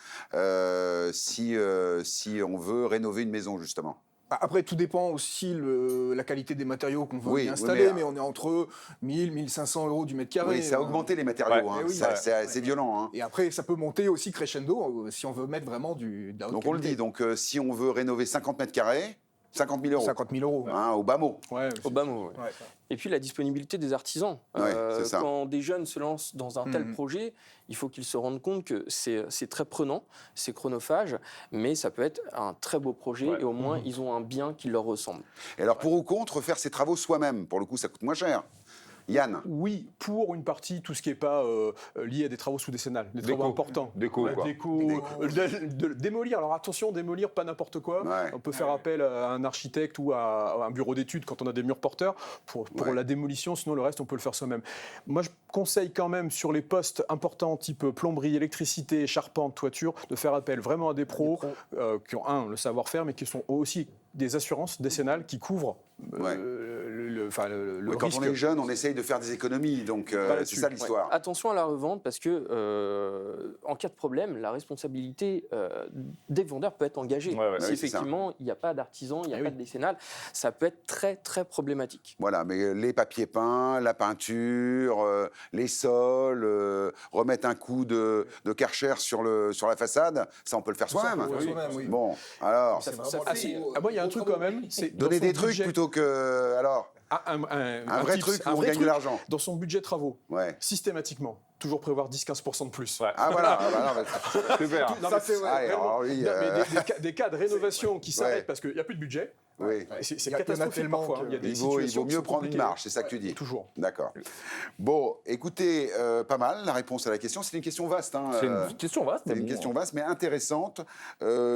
si on veut rénover une maison, justement? Après, tout dépend aussi la qualité des matériaux qu'on veut y installer, mais on est entre 1000, 1500 euros du mètre carré. Oui, ça a augmenté les matériaux, c'est assez violent. Hein. Et après, ça peut monter aussi crescendo si on veut mettre vraiment de la haute Donc on le dit, si on veut rénover 50 mètres carrés, 50 000 euros. 50 000 euros. Hein, au bas mot. Au bas mot, ouais. Et puis la disponibilité des artisans. C'est ça. Quand des jeunes se lancent dans un tel projet, il faut qu'ils se rendent compte que c'est très prenant, c'est chronophage, mais ça peut être un très beau projet et au moins ils ont un bien qui leur ressemble. Et alors pour ou contre, faire ces travaux soi-même, pour le coup ça coûte moins cher. Yann? Oui, pour une partie, tout ce qui n'est pas lié à des travaux sous-décennales, des travaux importants. Déco. Démolir. Alors attention, démolir, pas n'importe quoi. On peut faire appel à un architecte ou à un bureau d'études quand on a des murs porteurs pour la démolition, sinon le reste, on peut le faire soi-même. Moi, je conseille quand même sur les postes importants, type plomberie, électricité, charpente, toiture, de faire appel vraiment à des pros qui ont, le savoir-faire, mais qui sont aussi des assurances décennales qui couvrent le quand risque. on est jeune, on essaye de faire des économies, donc c'est ça l'histoire. Attention à la revente parce que en cas de problème, la responsabilité des vendeurs peut être engagée. Si effectivement il n'y a pas d'artisan, il n'y a pas de décennale, ça peut être très très problématique. Voilà, mais les papiers peints, la peinture, les sols, remettre un coup de Karcher sur la façade, ça on peut le faire soi-même. Bon, alors... Moi, il y a un truc quand même, c'est donner des trucs plutôt que... Alors, un vrai truc où on gagne de l'argent. Dans son budget travaux, systématiquement, toujours prévoir 10-15% de plus. Ah voilà, super. Des cas de rénovation qui s'arrêtent parce qu'il n'y a plus de budget. C'est catastrophique parfois. Il vaut mieux prendre une marge, c'est ça que tu dis. Toujours. D'accord. Bon, écoutez, pas mal la réponse à la question. C'est une question vaste. C'est une question vaste. C'est une question vaste, mais intéressante.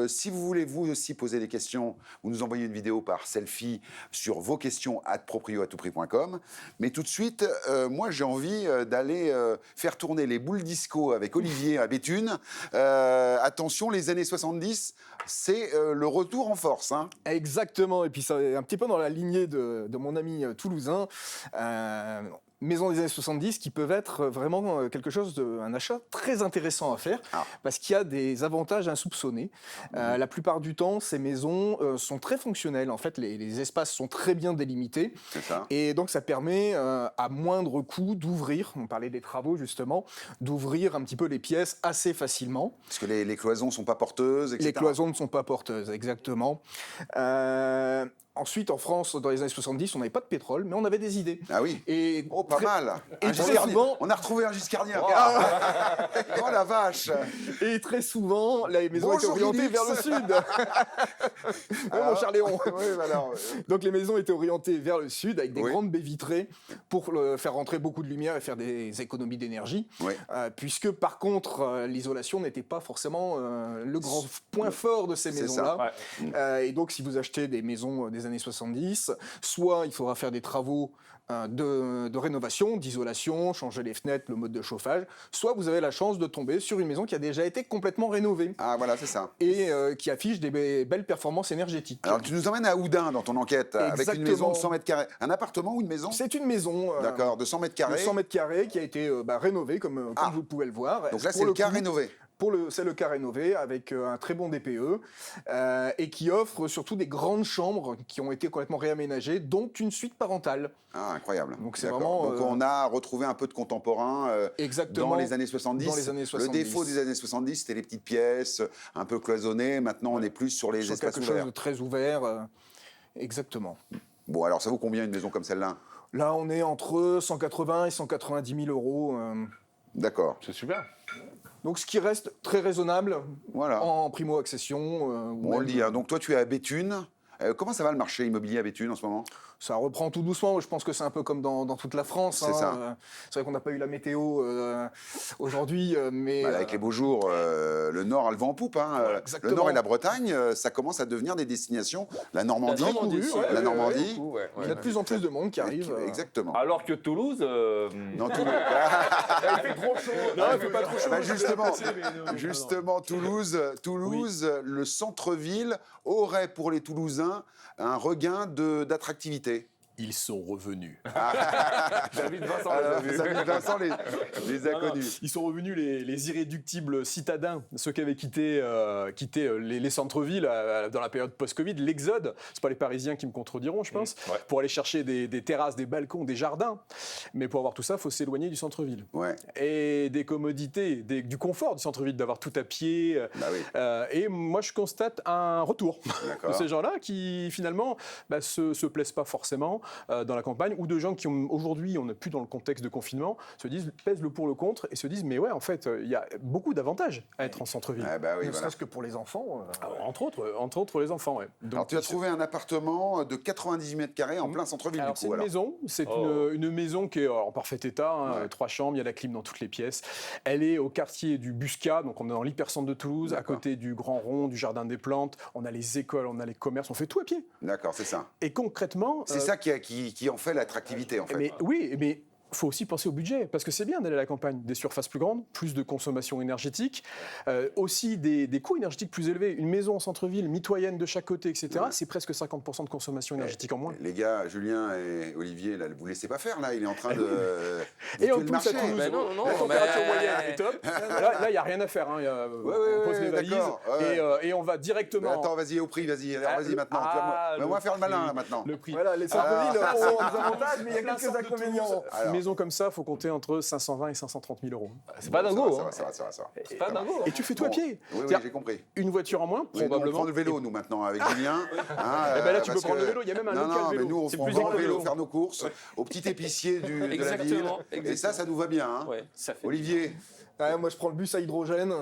Si vous voulez vous aussi poser des questions, vous nous envoyez une vidéo par selfie sur vos questions @proprioatoutprix.com. Mais tout de suite, moi j'ai envie d'aller faire tourner les boules disco avec Olivier à Béthune. Attention, les années 70, c'est le retour en force. Exactement, et puis ça est un petit peu dans la lignée de mon ami toulousain. maisons des années 70 qui peuvent être vraiment quelque chose un achat très intéressant à faire parce qu'il y a des avantages insoupçonnés. La plupart du temps, ces maisons sont très fonctionnelles. En fait, les espaces sont très bien délimités. C'est ça. Et donc, ça permet à moindre coût d'ouvrir, on parlait des travaux justement, d'ouvrir un petit peu les pièces assez facilement. Parce que les cloisons ne sont pas porteuses, etc. Les cloisons ne sont pas porteuses, exactement. Ensuite, en France, dans les années 70, on n'avait pas de pétrole, mais on avait des idées. Ah oui. Et pas mal. Et très souvent, on a retrouvé un giscardien. Oh. Oh la vache. Et très souvent, les maisons étaient orientées vers le sud. Mon cher Léon. Oui, alors, Donc les maisons étaient orientées vers le sud avec des grandes baies vitrées pour faire rentrer beaucoup de lumière et faire des économies d'énergie. Oui. Puisque par contre, l'isolation n'était pas forcément le grand point fort de ces maisons-là. Et donc si vous achetez des maisons des années 70, soit il faudra faire des travaux de rénovation, d'isolation, changer les fenêtres, le mode de chauffage, soit vous avez la chance de tomber sur une maison qui a déjà été complètement rénovée. Ah voilà, c'est ça. Et qui affiche des belles performances énergétiques. Alors tu nous emmènes à Oudin dans ton enquête, avec une maison de 100 mètres carrés. Un appartement ou une maison? C'est une maison. D'accord, de 100 mètres carrés. De 100 mètres carrés qui a été rénovée, comme vous pouvez le voir. Donc là, c'est le cas rénové. C'est le cas rénové avec un très bon DPE et qui offre surtout des grandes chambres qui ont été complètement réaménagées, dont une suite parentale. Ah, incroyable. Donc c'est vraiment. Donc on a retrouvé un peu de contemporain exactement, dans les années 70. Dans les années 70. Le défaut des années 70, c'était les petites pièces, un peu cloisonnées. Maintenant, on est plus sur les espaces quelque ouverts. Chose de très ouvert. Exactement. Bon, alors ça vaut combien une maison comme celle-là? Là, on est entre 180 et 190 000 euros. D'accord. C'est super. Donc, ce qui reste très raisonnable en primo-accession. On le dit, hein. Donc toi, tu es à Béthune. Comment ça va le marché immobilier à Béthune en ce moment? Ça reprend tout doucement. Je pense que c'est un peu comme dans toute la France. C'est ça. C'est vrai qu'on n'a pas eu la météo aujourd'hui, mais... Avec les beaux jours, le Nord a le vent en poupe. Hein. Le Nord et la Bretagne, ça commence à devenir des destinations. La Normandie. La Normandie. Il y a de plus en plus de monde qui arrive. Exactement. Alors que Toulouse... Non, Toulouse... il fait trop chaud. Non, il fait pas trop chaud. Bah justement, Toulouse, le centre-ville aurait pour les Toulousains un regain d'attractivité. Ils sont revenus. David Vincent les a connus. Ils sont revenus, les irréductibles citadins, ceux qui avaient quitté les centres-villes dans la période post-Covid, l'exode. C'est pas les Parisiens qui me contrediront, je pense, pour aller chercher des terrasses, des balcons, des jardins. Mais pour avoir tout ça, il faut s'éloigner du centre-ville. Et des commodités, du confort du centre-ville, d'avoir tout à pied. Et moi, je constate un retour de ces gens-là qui, finalement, se plaisent pas forcément dans la campagne, ou de gens qui aujourd'hui, on n'est plus dans le contexte de confinement, se disent, pèsent le pour le contre et se disent, mais ouais, en fait, il y a beaucoup d'avantages à être en centre-ville. Ne serait-ce que pour les enfants. Entre autres les enfants, ouais. Donc, alors tu as trouvé un appartement de 98 mètres carrés en plein centre-ville, du coup. C'est une maison, c'est une maison qui est en parfait état, 3 chambres, il y a la clim dans toutes les pièces. Elle est au quartier du Buscat, donc on est dans l'hypercentre de Toulouse, à côté du Grand Rond, du Jardin des Plantes, on a les écoles, on a les commerces, on fait tout à pied. D'accord, c'est ça. Et concrètement... C'est ça qui en fait l'attractivité, en fait. Mais il faut aussi penser au budget, parce que c'est bien d'aller à la campagne. Des surfaces plus grandes, plus de consommation énergétique, aussi des coûts énergétiques plus élevés. Une maison en centre-ville, mitoyenne de chaque côté, etc., c'est presque 50% de consommation énergétique en moins. Les gars, Julien et Olivier, là, vous ne laissez pas faire, là, il est en train de... Et en plus, à Toulouse, la température moyenne est top. Là, il n'y a rien à faire. Hein. On pose les valises et on va directement... Attends, vas-y, au prix, vas-y maintenant. On va faire le malin, là, maintenant. Le prix. Voilà, les centres-villes ont des avantages, mais il y a quelques inconvénients. Une maison comme ça, il faut compter entre 520 et 530 000 euros. C'est pas dingo. C'est pas dingo. Et tu fais tout à pied. Oui, j'ai compris. Une voiture en moins, probablement. On prend le vélo, nous, maintenant, avec Julien. Là, tu peux prendre le vélo. Il y a même un local vélo. Mais nous, on prend le vélo, faire nos courses au petit épicier de la ville. Et ça nous va bien. Olivier. Moi, je prends le bus à hydrogène.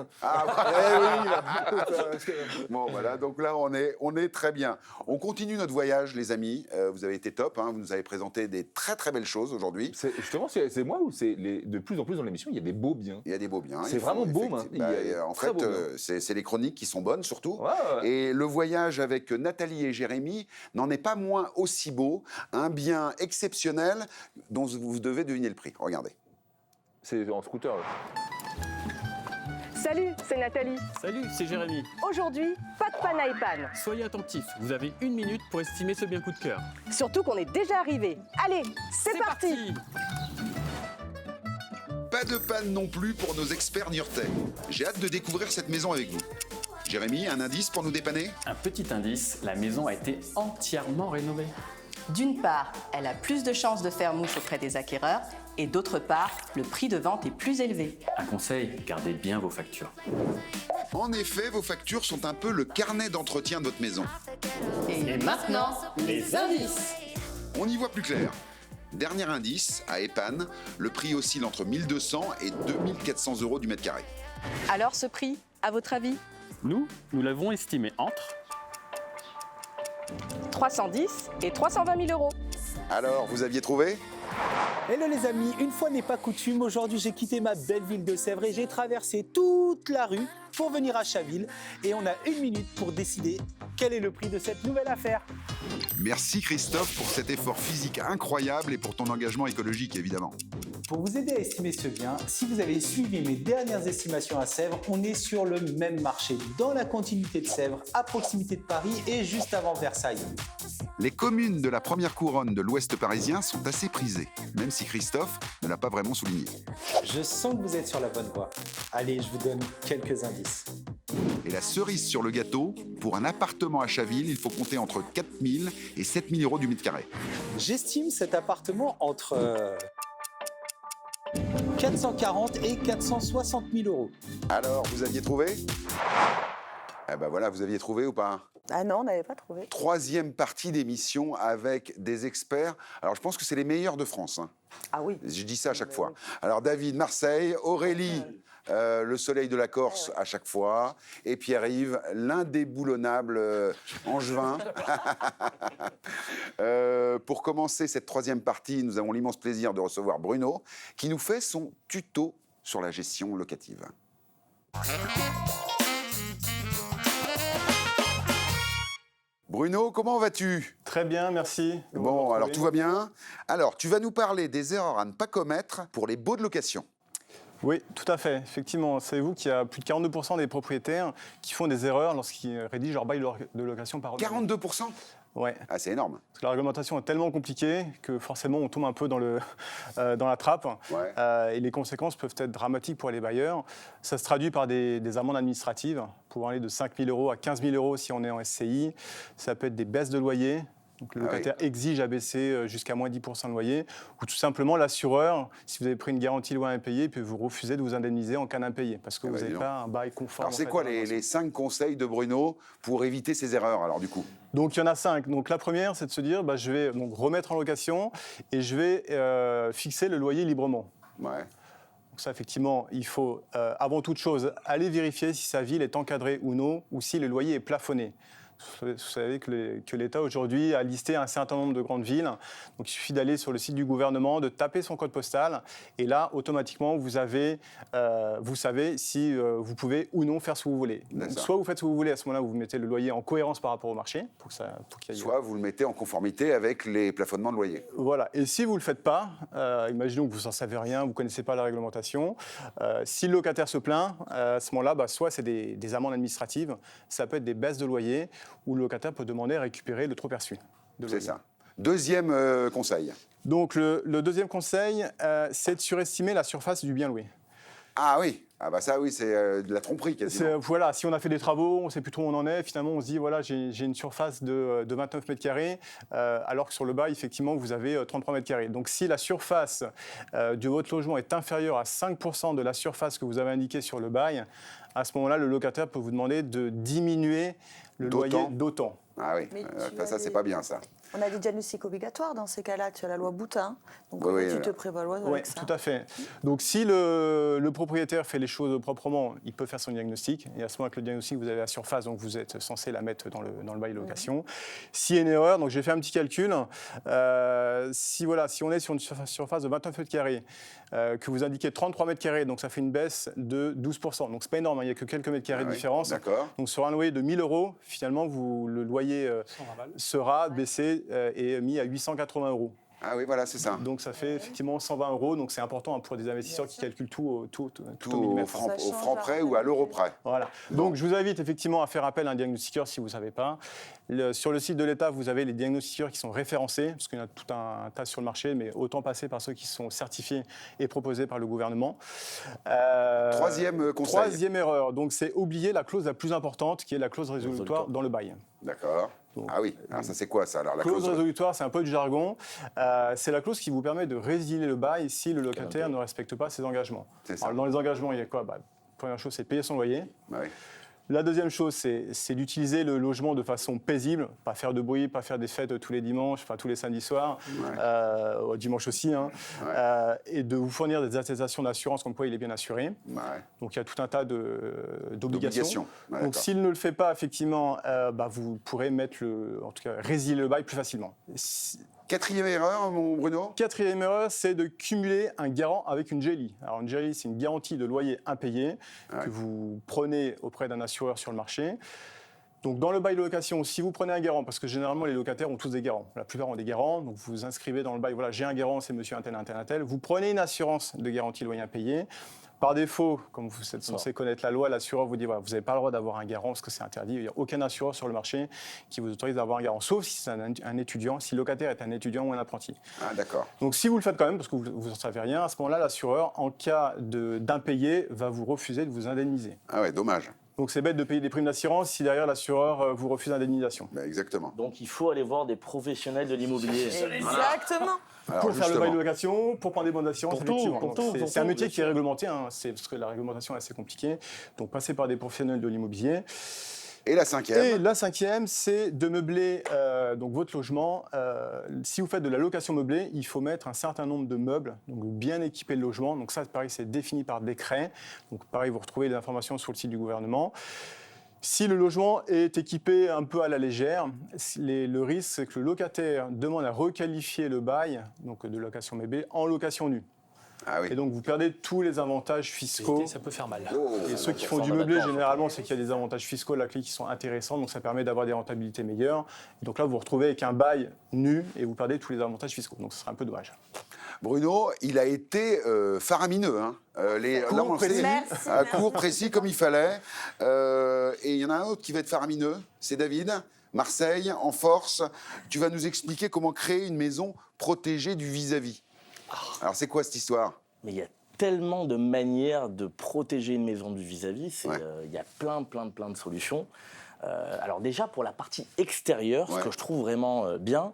Bon, voilà, donc là, on est très bien. On continue notre voyage, les amis. Vous avez été top, hein. Vous nous avez présenté des très, très belles choses aujourd'hui. Justement, c'est moi ou c'est de plus en plus dans l'émission, il y a des beaux biens. Il y a des beaux biens. C'est vraiment beau, en fait, c'est les chroniques qui sont bonnes, surtout. Et le voyage avec Nathalie et Jérémy n'en est pas moins aussi beau. Un bien exceptionnel dont vous devez deviner le prix. Regardez. C'est en scooter, là. Salut, c'est Nathalie. Salut, c'est Jérémy. Aujourd'hui, pas de panne à épanne. Soyez attentifs, vous avez 1 minute pour estimer ce bien coup de cœur. Surtout qu'on est déjà arrivé. Allez, c'est parti. pas de panne non plus pour nos experts niortais. J'ai hâte de découvrir cette maison avec vous. Jérémy, un indice pour nous dépanner? Un petit indice, la maison a été entièrement rénovée. D'une part, elle a plus de chances de faire mouche auprès des acquéreurs et d'autre part, le prix de vente est plus élevé. Un conseil, gardez bien vos factures. En effet, vos factures sont un peu le carnet d'entretien de votre maison. Et maintenant, les indices. On y voit plus clair. Dernier indice, à Epan, le prix oscille entre 1200 et 2400 euros du mètre carré. Alors ce prix, à votre avis? Nous l'avons estimé entre 310 et 320 000 euros. Alors, vous aviez trouvé? Hello les amis, une fois n'est pas coutume, aujourd'hui j'ai quitté ma belle ville de Sèvres et j'ai traversé toute la rue pour venir à Chaville et on a 1 minute pour décider quel est le prix de cette nouvelle affaire. Merci Christophe pour cet effort physique incroyable et pour ton engagement écologique évidemment. Pour vous aider à estimer ce bien, si vous avez suivi mes dernières estimations à Sèvres, on est sur le même marché, dans la continuité de Sèvres, à proximité de Paris et juste avant Versailles. Les communes de la première couronne de l'Ouest parisien sont assez prisées, même si Christophe ne l'a pas vraiment souligné. Je sens que vous êtes sur la bonne voie. Allez, je vous donne quelques indices. Et la cerise sur le gâteau, pour un appartement à Chaville, il faut compter entre 4 000 et 7 000 euros du mètre carré. J'estime cet appartement entre 440 et 460 000 euros. Alors, vous aviez trouvé? Eh ben voilà, vous aviez trouvé ou pas? Ah non, on n'avait pas trouvé. Troisième partie d'émission avec des experts. Alors, je pense que c'est les meilleurs de France. Hein. Ah oui. Je dis ça à chaque fois. Alors, David, Marseille, Aurélie, le soleil de la Corse à chaque fois. Et Pierre-Yves, l'indéboulonnable Angevin. Pour commencer cette troisième partie, nous avons l'immense plaisir de recevoir Bruno, qui nous fait son tuto sur la gestion locative. Bruno, comment vas-tu? Très bien, merci. Bon, alors tout va bien. Alors, tu vas nous parler des erreurs à ne pas commettre pour les baux de location. Oui, tout à fait. Effectivement, savez-vous qu'il y a plus de 42% des propriétaires qui font des erreurs lorsqu'ils rédigent leur bail de location par ordonnance. 42%? Ouais. Ah, c'est énorme. Parce que la réglementation est tellement compliquée que forcément on tombe un peu dans la trappe. Ouais. Et les conséquences peuvent être dramatiques pour les bailleurs. Ça se traduit par des amendes administratives, pouvant aller de 5 000 euros à 15 000 euros si on est en SCI. Ça peut être des baisses de loyer. Donc le locataire exige à baisser jusqu'à moins 10% de loyer, ou tout simplement l'assureur, si vous avez pris une garantie loyer impayé, peut vous refuser de vous indemniser en cas d'impayé, parce que vous n'avez pas un bail conforme. Alors c'est quoi les 5 conseils de Bruno pour éviter ces erreurs, alors du coup? Donc il y en a 5. Donc la première, c'est de se dire, je vais donc remettre en location et je vais fixer le loyer librement. Ouais. Donc ça, effectivement, il faut, avant toute chose, aller vérifier si sa ville est encadrée ou non, ou si le loyer est plafonné. Vous savez que l'État aujourd'hui a listé un certain nombre de grandes villes. Donc il suffit d'aller sur le site du gouvernement, de taper son code postal. Et là, automatiquement, vous savez si vous pouvez ou non faire ce que vous voulez. Donc, soit vous faites ce que vous voulez, à ce moment-là, vous mettez le loyer en cohérence par rapport au marché. Soit vous le mettez en conformité avec les plafonnements de loyer. Voilà. Et si vous ne le faites pas, imaginons que vous n'en savez rien, vous ne connaissez pas la réglementation. Si le locataire se plaint, à ce moment-là, soit c'est des amendes administratives, ça peut être des baisses de loyer, où le locataire peut demander à récupérer le trop perçu. C'est ça. Deuxième conseil. Donc le deuxième conseil, c'est de surestimer la surface du bien loué. Ah oui, ça oui, c'est de la tromperie quasiment. Voilà, si on a fait des travaux, on ne sait plus trop où on en est, finalement on se dit, voilà, j'ai une surface de 29 mètres carrés, alors que sur le bail, effectivement, vous avez 33 mètres carrés. Donc si la surface de votre logement est inférieure à 5% de la surface que vous avez indiquée sur le bail, à ce moment-là, le locataire peut vous demander de diminuer le loyer d'autant. Ah oui, ça c'est pas bien ça. On a des diagnostics obligatoires dans ces cas-là, tu as la loi Boutin, donc tu te prévalois avec ça. Tout à fait. Donc si le propriétaire fait les choses proprement, il peut faire son diagnostic, et à ce moment avec le diagnostic, vous avez la surface, donc vous êtes censé la mettre dans le bail de location. S'il y a une erreur, donc j'ai fait un petit calcul, si on est sur une surface de 29 mètres carrés, que vous indiquez 33 mètres carrés, donc ça fait une baisse de 12%, donc c'est pas énorme, il n'y a que quelques mètres carrés de différence. Donc sur un loyer de 1 000 euros, finalement, le loyer sera baissé et mis à 880 euros. Ah oui, voilà, c'est ça. Donc ça fait effectivement 120 €. Donc c'est important pour des investisseurs qui calculent tout au millimètre. Au franc près ou à l'euro près. Voilà. Donc je vous invite effectivement à faire appel à un diagnostiqueur si vous ne savez pas. Sur le site de l'État, vous avez les diagnostiqueurs qui sont référencés, parce qu'il y en a tout un tas sur le marché, mais autant passer par ceux qui sont certifiés et proposés par le gouvernement. Troisième conseil. Troisième erreur, donc c'est oublier la clause la plus importante, qui est la clause résolutoire dans le bail. D'accord. Ah oui, alors ça c'est quoi ça alors, la clause résolutoire, c'est un peu du jargon. C'est la clause qui vous permet de résilier le bail si le locataire ne respecte pas ses engagements. Alors, dans les engagements, il y a quoi? Première chose, c'est payer son loyer. Oui. La deuxième chose, c'est d'utiliser le logement de façon paisible, pas faire de bruit, pas faire des fêtes tous les dimanches, enfin tous les samedis soirs, dimanche aussi, et de vous fournir des attestations d'assurance comme quoi il est bien assuré. Ouais. Donc il y a tout un tas d'obligations. Ouais, donc s'il ne le fait pas, effectivement, vous pourrez résilier le bail plus facilement. Quatrième erreur, mon Bruno? Quatrième erreur, c'est de cumuler un garant avec une GLI. Alors une GLI, c'est une garantie de loyer impayé que vous prenez auprès d'un assureur sur le marché. Donc dans le bail de location, si vous prenez un garant, parce que généralement les locataires ont tous des garants, la plupart ont des garants, donc vous vous inscrivez dans le bail, voilà, j'ai un garant, c'est monsieur un tel, vous prenez une assurance de garantie loyer impayé. Par défaut, comme vous êtes censé connaître la loi, l'assureur vous dit voilà, vous n'avez pas le droit d'avoir un garant parce que c'est interdit. Il n'y a aucun assureur sur le marché qui vous autorise d'avoir un garant, sauf si c'est un étudiant, si le locataire est un étudiant ou un apprenti. Ah, d'accord. Donc si vous le faites quand même, parce que vous n'en savez rien, à ce moment-là, l'assureur, en cas d'impayé, va vous refuser de vous indemniser. Ah ouais, dommage. Donc c'est bête de payer des primes d'assurance si derrière l'assureur vous refuse l'indemnisation. Exactement. Donc il faut aller voir des professionnels de l'immobilier. Exactement. Alors, pour faire le bail de location, pour prendre des bonnes d'assurance, effectivement. C'est un métier qui est réglementé, parce que la réglementation est assez compliquée. Donc passer par des professionnels de l'immobilier. Et la cinquième? Et la cinquième, c'est de meubler donc votre logement. Si vous faites de la location meublée, il faut mettre un certain nombre de meubles, donc bien équiper le logement. Donc ça, pareil, c'est défini par décret. Donc pareil, vous retrouvez les informations sur le site du gouvernement. Si le logement est équipé un peu à la légère, le risque, c'est que le locataire demande à requalifier le bail, donc de location meublée, en location nue. Ah oui. Et donc vous perdez tous les avantages fiscaux. Ça peut faire mal. Et ceux qui font du meublé, généralement, c'est qu'il y a des avantages fiscaux la clé qui sont intéressants, donc ça permet d'avoir des rentabilités meilleures. Et donc là, vous vous retrouvez avec un bail nu et vous perdez tous les avantages fiscaux. Donc ce serait un peu dommage. Bruno, il a été faramineux. Court, précis, comme il fallait. Et il y en a un autre qui va être faramineux, c'est David. Marseille, en force. Tu vas nous expliquer comment créer une maison protégée du vis-à-vis. Alors, c'est quoi cette histoire? Mais il y a tellement de manières de protéger une maison du vis-à-vis. Il y a plein de solutions. Alors déjà, pour la partie extérieure, ce que je trouve vraiment bien,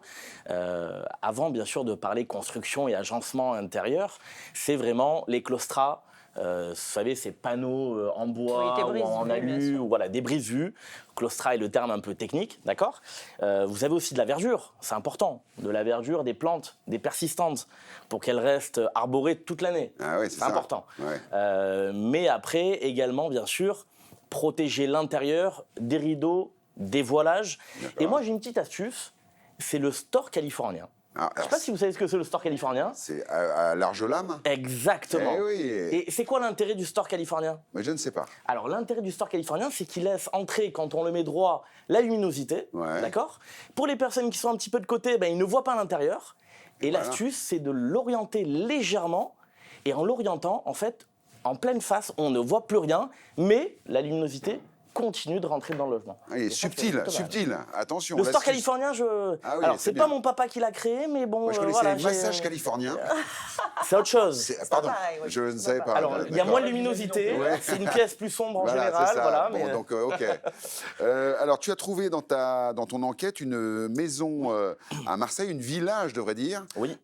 avant bien sûr de parler construction et agencement intérieur, c'est vraiment les claustras. Vous savez, ces panneaux en bois ou en alu, ou voilà, des brise-vus. Claustra est le terme un peu technique, d'accord. Vous avez aussi de la verdure, c'est important. De la verdure, des plantes, des persistantes, pour qu'elles restent arborées toute l'année. Ah oui, c'est important. Mais après, également, bien sûr, protéger l'intérieur, des rideaux, des voilages. Et moi, j'ai une petite astuce, c'est le store californien. Je ne sais pas si vous savez ce que c'est le store californien. C'est à large lame. Exactement. Eh oui. Et c'est quoi l'intérêt du store californien? Mais je ne sais pas. Alors l'intérêt du store californien, c'est qu'il laisse entrer, quand on le met droit, la luminosité. D'accord. Pour les personnes qui sont un petit peu de côté, ils ne voient pas l'intérieur. Et l'astuce, c'est de l'orienter légèrement. Et en l'orientant, en fait, en pleine face, on ne voit plus rien, mais la luminosité continue de rentrer dans le logement. Il est subtil, attention. Le store californien, alors c'est pas mon papa qui l'a créé, mais bon... Moi, je connaissais les massages californiens. C'est autre chose. Pardon, je ne savais pas. Alors, il y a moins de luminosité, c'est une pièce plus sombre en général. Voilà, donc, ok. Alors, tu as trouvé dans ton enquête une maison à Marseille, une villa, je devrais dire. Oui.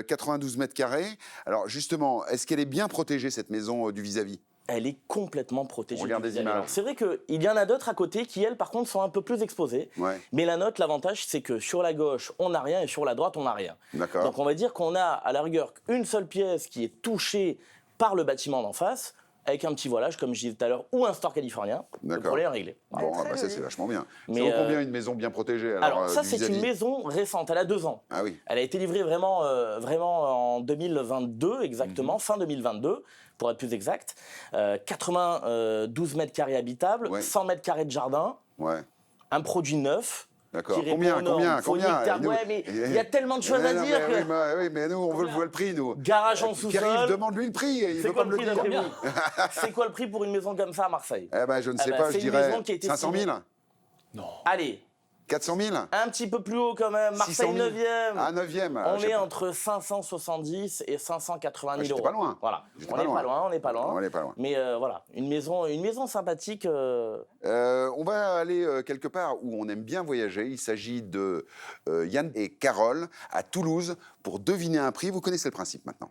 92 mètres carrés. Alors, justement, est-ce qu'elle est bien protégée, cette maison du vis-à-vis? Elle est complètement protégée. On regarde des images. C'est vrai qu'il y en a d'autres à côté qui, elles, par contre, sont un peu plus exposées. Mais la nôtre, l'avantage, c'est que sur la gauche, on n'a rien et sur la droite, on n'a rien. Donc on va dire qu'on a, à la rigueur, une seule pièce qui est touchée par le bâtiment d'en face, avec un petit voilage, comme je disais tout à l'heure, ou un store californien. Le problème est réglé. Bon, ça, c'est vachement bien. Ça vaut combien une maison bien protégée? Alors ça, c'est une maison récente, elle a 2 ans. Ah oui. Elle a été livrée vraiment en 2022, exactement, fin 2022. Pour être plus exact, 92 mètres carrés habitables, 100 mètres carrés de jardin, un produit neuf, D'accord. qui répond aux normes. Combien Ouais, mais il y a tellement de choses à dire. Oui, mais nous, on veut le prix, nous. Garage en sous-sol. Pierre-Yves, demande-lui le prix. Il C'est veut quoi pas le me prix le d'après dire. vous? C'est quoi le prix pour une maison comme ça à Marseille? Eh ben, je ne sais pas, je dirais 500 000. Allez. 400 000. Un petit peu plus haut quand même, Marseille 9e. Ah, 9e. On est entre 570 et 580 000 euros. J'étais pas loin. Voilà. On n'est pas loin. On n'est pas loin. Mais voilà, une maison sympathique. On va aller quelque part où on aime bien voyager. Il s'agit de Yann et Carole à Toulouse pour deviner un prix. Vous connaissez le principe maintenant.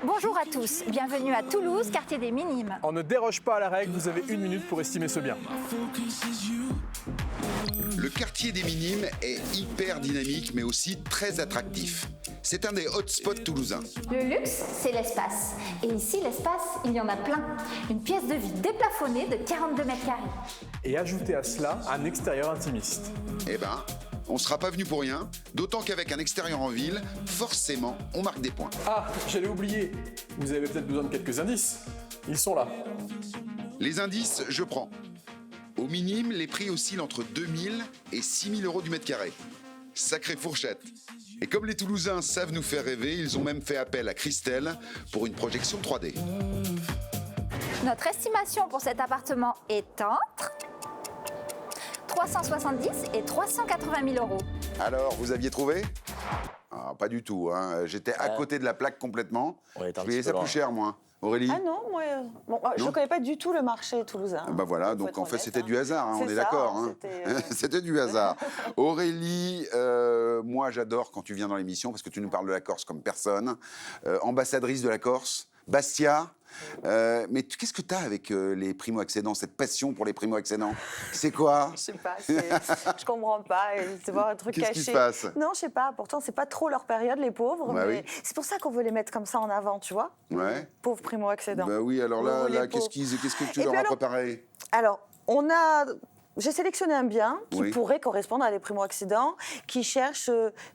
Bonjour à tous, bienvenue à Toulouse, quartier des Minimes. On ne déroge pas à la règle, vous avez 1 minute pour estimer ce bien. Le quartier des Minimes est hyper dynamique mais aussi très attractif. C'est un des hotspots toulousains. Le luxe, c'est l'espace. Et ici, l'espace, il y en a plein. Une pièce de vie déplafonnée de 42 mètres carrés. Et ajoutez à cela un extérieur intimiste. Eh ben, on ne sera pas venu pour rien, d'autant qu'avec un extérieur en ville, forcément, on marque des points. Ah, j'allais oublier. Vous avez peut-être besoin de quelques indices. Ils sont là. Les indices, je prends. Au minimum, les prix oscillent entre 2 000 et 6 000 euros du mètre carré. Sacrée fourchette. Et comme les Toulousains savent nous faire rêver, ils ont même fait appel à Christelle pour une projection 3D. Notre estimation pour cet appartement est entre 370 et 380 000 euros. Alors, vous aviez trouvé ? Ah, pas du tout. Hein. J'étais à côté de la plaque complètement. Je payais ça plus cher, moi. Aurélie ? Ah non, moi, je ne connais pas du tout le marché toulousain. Bah voilà, donc en fait c'était du hasard, hein, on est d'accord. Hein. C'était du hasard. Aurélie, moi j'adore quand tu viens dans l'émission parce que tu nous parles de la Corse comme personne. Ambassadrice de la Corse, Bastia. Mais qu'est-ce que tu as avec les primo-accédants, cette passion pour les primo-accédants? C'est quoi? Je sais pas, je comprends pas. C'est voir un truc caché. Qu'est-ce qui se passe? Non, je sais pas. Pourtant, c'est pas trop leur période, les pauvres. Bah mais oui. c'est pour ça qu'on veut les mettre comme ça en avant, tu vois? Ouais. Pauvres primo-accédants. Bah oui, alors là qu'est-ce que tu leur as préparé? Alors, j'ai sélectionné un bien qui pourrait correspondre à des primo-accédants qui cherchent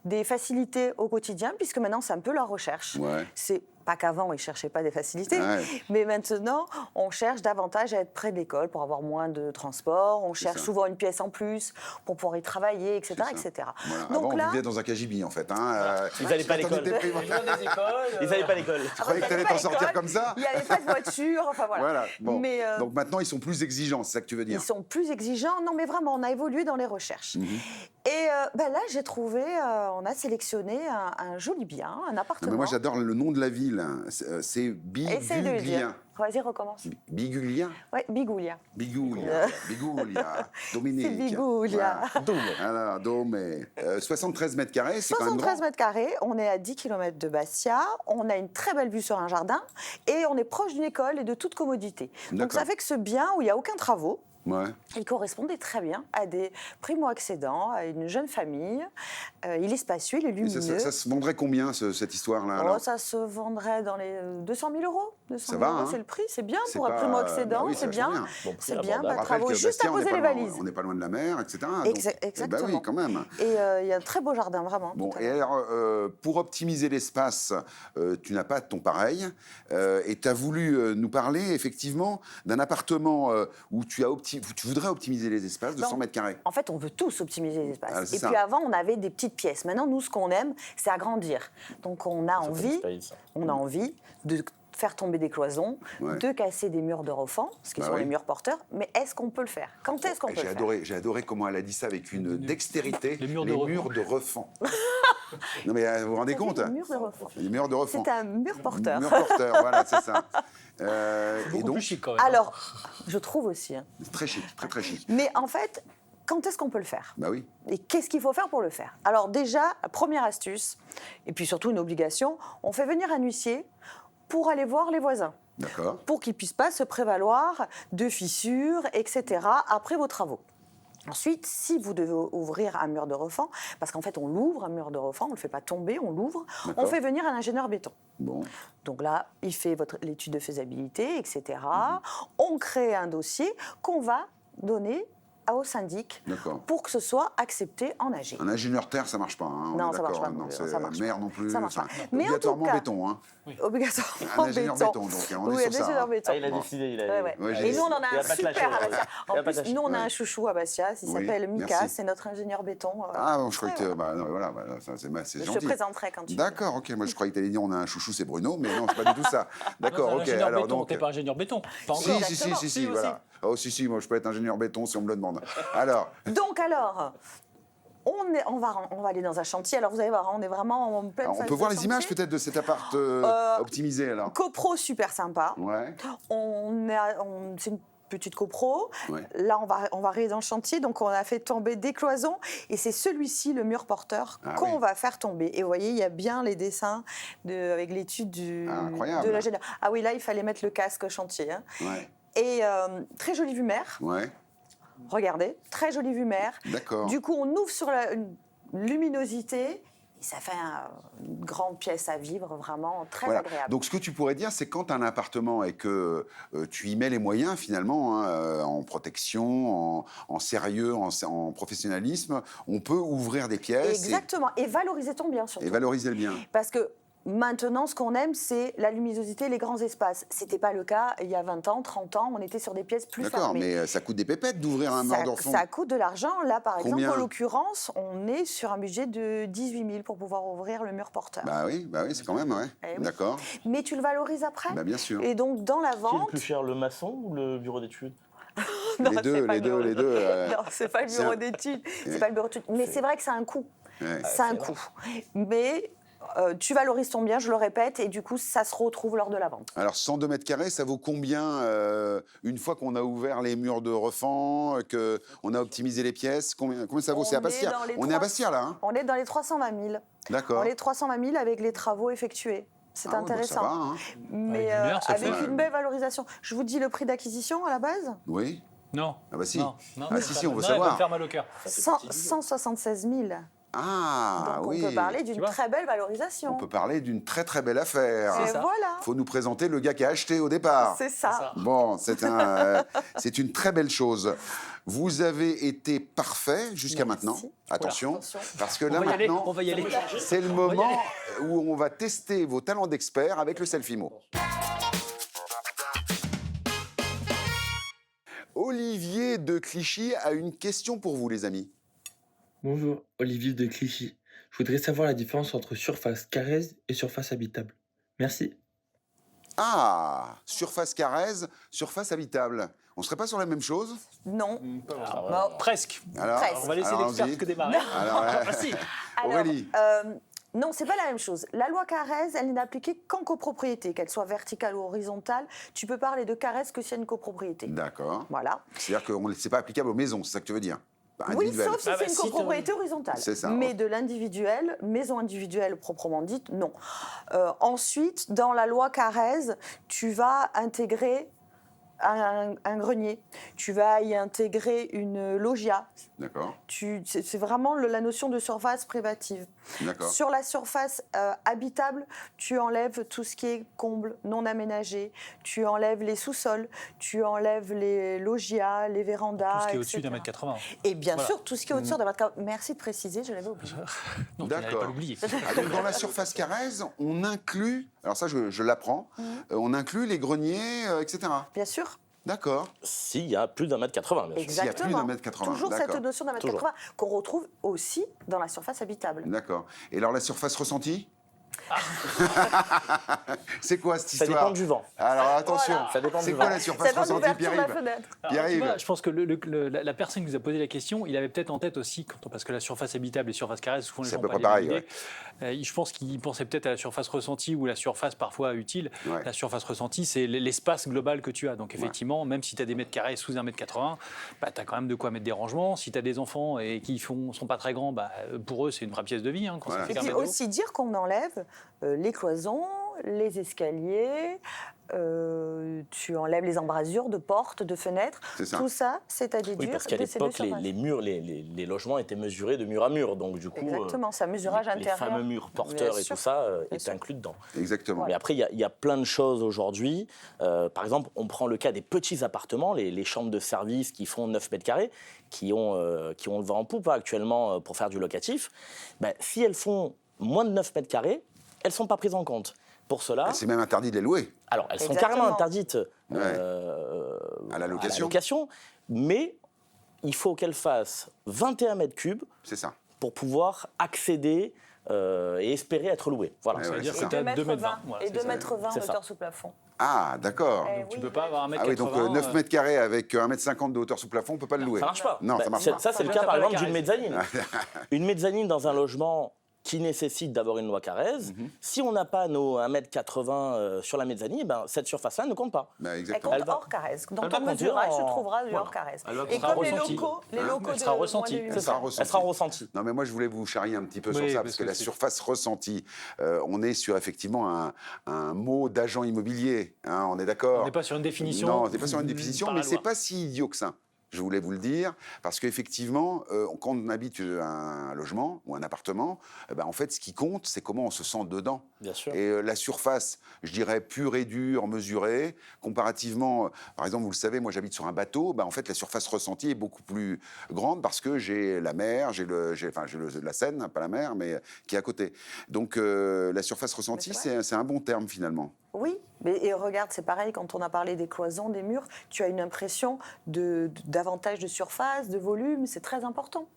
des facilités au quotidien, puisque maintenant, c'est un peu leur recherche. Ouais. C'est pas qu'avant, ils ne cherchaient pas des facilités, mais maintenant, on cherche davantage à être près de l'école pour avoir moins de transport. On cherche souvent une pièce en plus pour pouvoir y travailler, etc. etc. Voilà. Donc avant, on vivait dans un cagibi, en fait. Hein. Ils n'allaient pas à l'école. Ils n'allaient pas à l'école. Tu croyais que tu allais t'en sortir comme ça? Il n'y avait pas de voiture, enfin voilà. Bon. Mais, donc maintenant, ils sont plus exigeants, c'est ça que tu veux dire? Ils sont plus exigeants. Non, mais vraiment, on a évolué dans les recherches. Et là, j'ai trouvé, on a sélectionné un joli bien, un appartement. Mais moi, j'adore le nom de la ville. C'est Essaye de le dire. Biguglia. Vas-y, recommence. Biguglia? Oui, Biguglia. Biguglia. Biguglia. Dominique. C'est Biguglia. Voilà. Domé. 73 mètres carrés, c'est quand même grand. 73 mètres carrés, on est à 10 km de Bastia, on a une très belle vue sur un jardin et on est proche d'une école et de toute commodité. Donc ça fait que ce bien où il n'y a aucun travaux, il correspondait très bien à des primo-accédants, à une jeune famille. Il est spacieux, il est lumineux. Ça se vendrait combien, cette histoire-là? Ça se vendrait dans les 200 000 euros. 200 000 euros, c'est le prix. C'est bien pour un primo-accédant, c'est bien. C'est bien, pas de travaux, juste à poser les valises. On n'est pas loin de la mer, etc. Exactement. Bah oui, quand même. Et il y a un très beau jardin, vraiment. Bon, et alors, pour optimiser l'espace, tu n'as pas ton pareil. Et tu as voulu nous parler, effectivement, d'un appartement où tu voudrais optimiser les espaces de 100 mètres carrés. En fait, on veut tous optimiser les espaces. Ah, et puis avant, on avait des petites pièces. Maintenant, nous, ce qu'on aime, c'est agrandir. Donc, on a envie de faire tomber des cloisons, de casser des murs de refend, ce qui sont les murs porteurs. Mais est-ce qu'on peut le faire? Quand est-ce qu'on peut le faire? J'ai adoré comment elle a dit ça avec une dextérité. Les murs de refend. Non mais vous vous rendez compte? Les murs de refend. Les murs de refend. C'est un mur porteur. Mur porteur, voilà, c'est ça. Et donc, plus chic quand même. Alors, je trouve aussi. Très chic, très chic. Mais en fait, quand est-ce qu'on peut le faire? Bah oui. Et qu'est-ce qu'il faut faire pour le faire? Alors déjà, première astuce, et puis surtout une obligation, on fait venir un huissier pour aller voir les voisins. D'accord. Pour qu'ils ne puissent pas se prévaloir de fissures, etc. après vos travaux. Ensuite, si vous devez ouvrir un mur de refend, parce qu'en fait, on l'ouvre, un mur de refend, on ne le fait pas tomber, on l'ouvre, on fait venir un ingénieur béton. Bon. Donc là, il fait l'étude de faisabilité, etc. On crée un dossier qu'on va donner au syndic pour que ce soit accepté en AG. Un ingénieur terre, ça marche pas. Hein, non, ça marche pas. Non, ça marche mer non plus. Ça marche pas. Mais obligatoirement cas, béton. Hein. Oui. Obligatoirement un ingénieur béton. Donc on est sur ça. Béton. Il a décidé. Et nous, on en a un super à Bastia. En plus, nous, on a un chouchou à Bastia. Il s'appelle Mika. C'est notre ingénieur béton. Ah, bon, je croyais que... voilà, c'est gentil. Je te présenterai quand tu veux. D'accord, ok. Moi, je croyais que tu allais dire on a un chouchou, c'est Bruno. Mais non, c'est pas du tout ça. D'accord, ok. Alors donc... T'es pas ingénieur béton. Pas encore. Si, voilà. Oh, si, moi, je peux être ingénieur béton si on me le demande. Alors... Donc, on va aller dans un chantier. Alors, vous allez voir, on est vraiment en pleine phase de chantier. On peut voir les images peut-être de cet appart optimisé alors. Copro super sympa. Ouais. C'est une petite copro. Ouais. Là, on va arriver dans le chantier. Donc, on a fait tomber des cloisons. Et c'est celui-ci, le mur porteur, qu'on va faire tomber. Et vous voyez, il y a bien les dessins avec l'étude de l'ingénieur. Ah oui, là, il fallait mettre le casque chantier. Hein. Ouais. Et très jolie vue mer. Ouais. Regardez, très jolie vue mer. D'accord. Du coup, on ouvre sur la luminosité. Et ça fait une grande pièce à vivre, vraiment très agréable. Donc, ce que tu pourrais dire, c'est quand tu as un appartement et que tu y mets les moyens, finalement, en protection, en sérieux, en professionnalisme, on peut ouvrir des pièces. Exactement. Et valoriser ton bien, surtout. Et valoriser le bien. Parce que maintenant, ce qu'on aime, c'est la luminosité, les grands espaces. Ce n'était pas le cas il y a 20 ans, 30 ans, on était sur des pièces plus fermées. D'accord, mais ça coûte des pépettes d'ouvrir un mur d'enfant. Ça coûte de l'argent. Là, par exemple, en l'occurrence, on est sur un budget de 18 000 pour pouvoir ouvrir le mur porteur. Bah oui, c'est quand même, D'accord. Mais tu le valorises après. Bien sûr. Et donc, dans la vente... Qui est le plus cher, le maçon ou le bureau d'études? Non, les deux. Non, c'est pas le bureau d'études. C'est pas le bureau d'études. Mais c'est vrai que c'est un coût. C'est un coût. Mais... tu valorises ton bien, je le répète, et du coup, ça se retrouve lors de la vente. Alors, 102 mètres carrés, ça vaut combien une fois qu'on a ouvert les murs de refend, qu'on a optimisé les pièces? Combien ça vaut? C'est à Bastia. On est à Bastia, là. On est dans les 320 000. D'accord. Dans les 320 000 avec les travaux effectués. C'est intéressant. Bon, ça va, mais avec une belle valorisation. Je vous dis le prix d'acquisition à la base? Oui. Non. Ah bah si. Non, si, on veut savoir. Ça me faire mal au cœur. 176 000. Ah, donc oui. On peut parler d'une très belle valorisation. On peut parler d'une très très belle affaire. Et voilà. Il faut nous présenter le gars qui a acheté au départ. C'est ça. Bon, c'est une très belle chose. Vous avez été parfait jusqu'à maintenant. Attention, parce que là maintenant, on va y aller. C'est le moment où on va tester vos talents d'expert avec le Selfimo. Olivier de Clichy a une question pour vous, les amis. Bonjour, Olivier de Clichy. Je voudrais savoir la différence entre surface carrée et surface habitable. Merci. Ah, surface carrée, surface habitable. On ne serait pas sur la même chose? Non. Presque. Alors, on va laisser l'expert que démarrer. Aurélie. Non, c'est pas la même chose. La loi Carrez, elle n'est appliquée qu'en copropriété, qu'elle soit verticale ou horizontale. Tu peux parler de Carrez que s'il y a une copropriété. D'accord. Voilà. C'est-à-dire que ce n'est pas applicable aux maisons, c'est ça que tu veux dire? Oui, sauf si c'est une copropriété horizontale. C'est ça. Mais de l'individuel, maison individuelle proprement dite, non. Ensuite, dans la loi Carrez, tu vas intégrer un grenier, tu vas y intégrer une loggia. D'accord. C'est vraiment la notion de surface privative. D'accord. Sur la surface habitable, tu enlèves tout ce qui est comble non aménagé, tu enlèves les sous-sols, tu enlèves les loggias, les vérandas, tout ce qui est etc. au-dessus d'un mètre 80. Et bien sûr, tout ce qui est au-dessus d'un mètre 80. Merci de préciser, je l'avais oublié. Non, tu n'avais pas l'oublier. Donc dans la surface carrée, on inclut, alors ça je l'apprends, on inclut les greniers, etc. Bien sûr. D'accord. S'il y a plus d'un mètre 80, bien sûr. Exactement. S'il y a plus d'un mètre 80. Toujours cette notion d'un mètre 80 qu'on retrouve aussi dans la surface habitable. D'accord. Et alors la surface ressentie? C'est quoi cette histoire? Ça dépend du vent. Alors attention, ça dépend du c'est vent. quoi la surface ressentie, Pierre-Yves? Je pense que la personne qui nous a posé la question, il avait peut-être en tête aussi, parce que la surface habitable et surface carrée, souvent les gens à peu près pareil. Je pense qu'il pensait peut-être à la surface ressentie ou la surface parfois utile. Ouais. La surface ressentie, c'est l'espace global que tu as. Donc effectivement, même si tu as des mètres carrés sous 1,80 m, tu as quand même de quoi mettre des rangements. Si tu as des enfants et qui sont pas très grands, pour eux, c'est une vraie pièce de vie. Hein, quand ça fait et puis aussi dire qu'on enlève les cloisons, les escaliers, tu enlèves les embrasures de portes, de fenêtres. Tout ça, c'est à déduire. Oui, parce qu'à l'époque, les murs, les logements étaient mesurés de mur à mur. Donc, du coup, exactement, ça mesurage intérieur. Les fameux murs porteurs et tout ça est inclus dedans. Exactement. Mais après, il y a plein de choses aujourd'hui. Par exemple, on prend le cas des petits appartements, les chambres de service qui font 9 mètres carrés, qui ont le vent en poupe actuellement pour faire du locatif. Ben, si elles font moins de 9 mètres carrés, elles ne sont pas prises en compte. Pour cela, c'est même interdit de les louer. Alors, elles sont carrément interdites à la location, mais il faut qu'elles fassent 21 mètres cubes pour pouvoir accéder et espérer être louées. Voilà. Ça veut dire que tu as 2 mètres 20. Et 2 mètres 20 hauteur sous plafond. Ah, d'accord. Donc, tu ne peux pas avoir 1 mètre 80. Ah oui, donc 9 mètres carrés avec 1 mètre 50 de hauteur sous plafond, on ne peut pas le louer. Ça ne marche pas. Non, ça marche pas. Ça, c'est le cas, par exemple, d'une mezzanine. Une mezzanine dans un logement qui nécessite d'avoir une loi Carrez. Si on n'a pas nos 1,80 m sur la mezzanine, ben, cette surface-là ne compte pas. Elle compte hors Carrez. Dans ton mesurage, tu trouveras du hors Carrez. Et comme les locaux elle sera ressentie. Elle sera ressentie. Non, mais moi, je voulais vous charrier un petit peu sur ça, parce que la surface ressentie, on est sur effectivement un mot d'agent immobilier. Hein, on est d'accord? On n'est pas sur une définition. Non, on n'est pas sur une définition, mais ce n'est pas si idiot que ça. Je voulais vous le dire, parce qu'effectivement, quand on habite un logement ou un appartement, en fait, ce qui compte, c'est comment on se sent dedans. Bien sûr. Et la surface, je dirais, pure et dure, mesurée, comparativement, par exemple, vous le savez, moi j'habite sur un bateau, en fait, la surface ressentie est beaucoup plus grande parce que j'ai la mer, j'ai la Seine, pas la mer, mais qui est à côté. Donc, la surface ressentie, c'est un bon terme, finalement. Oui, et regarde, c'est pareil, quand on a parlé des cloisons, des murs, tu as une impression davantage de surface, de volume, c'est très important.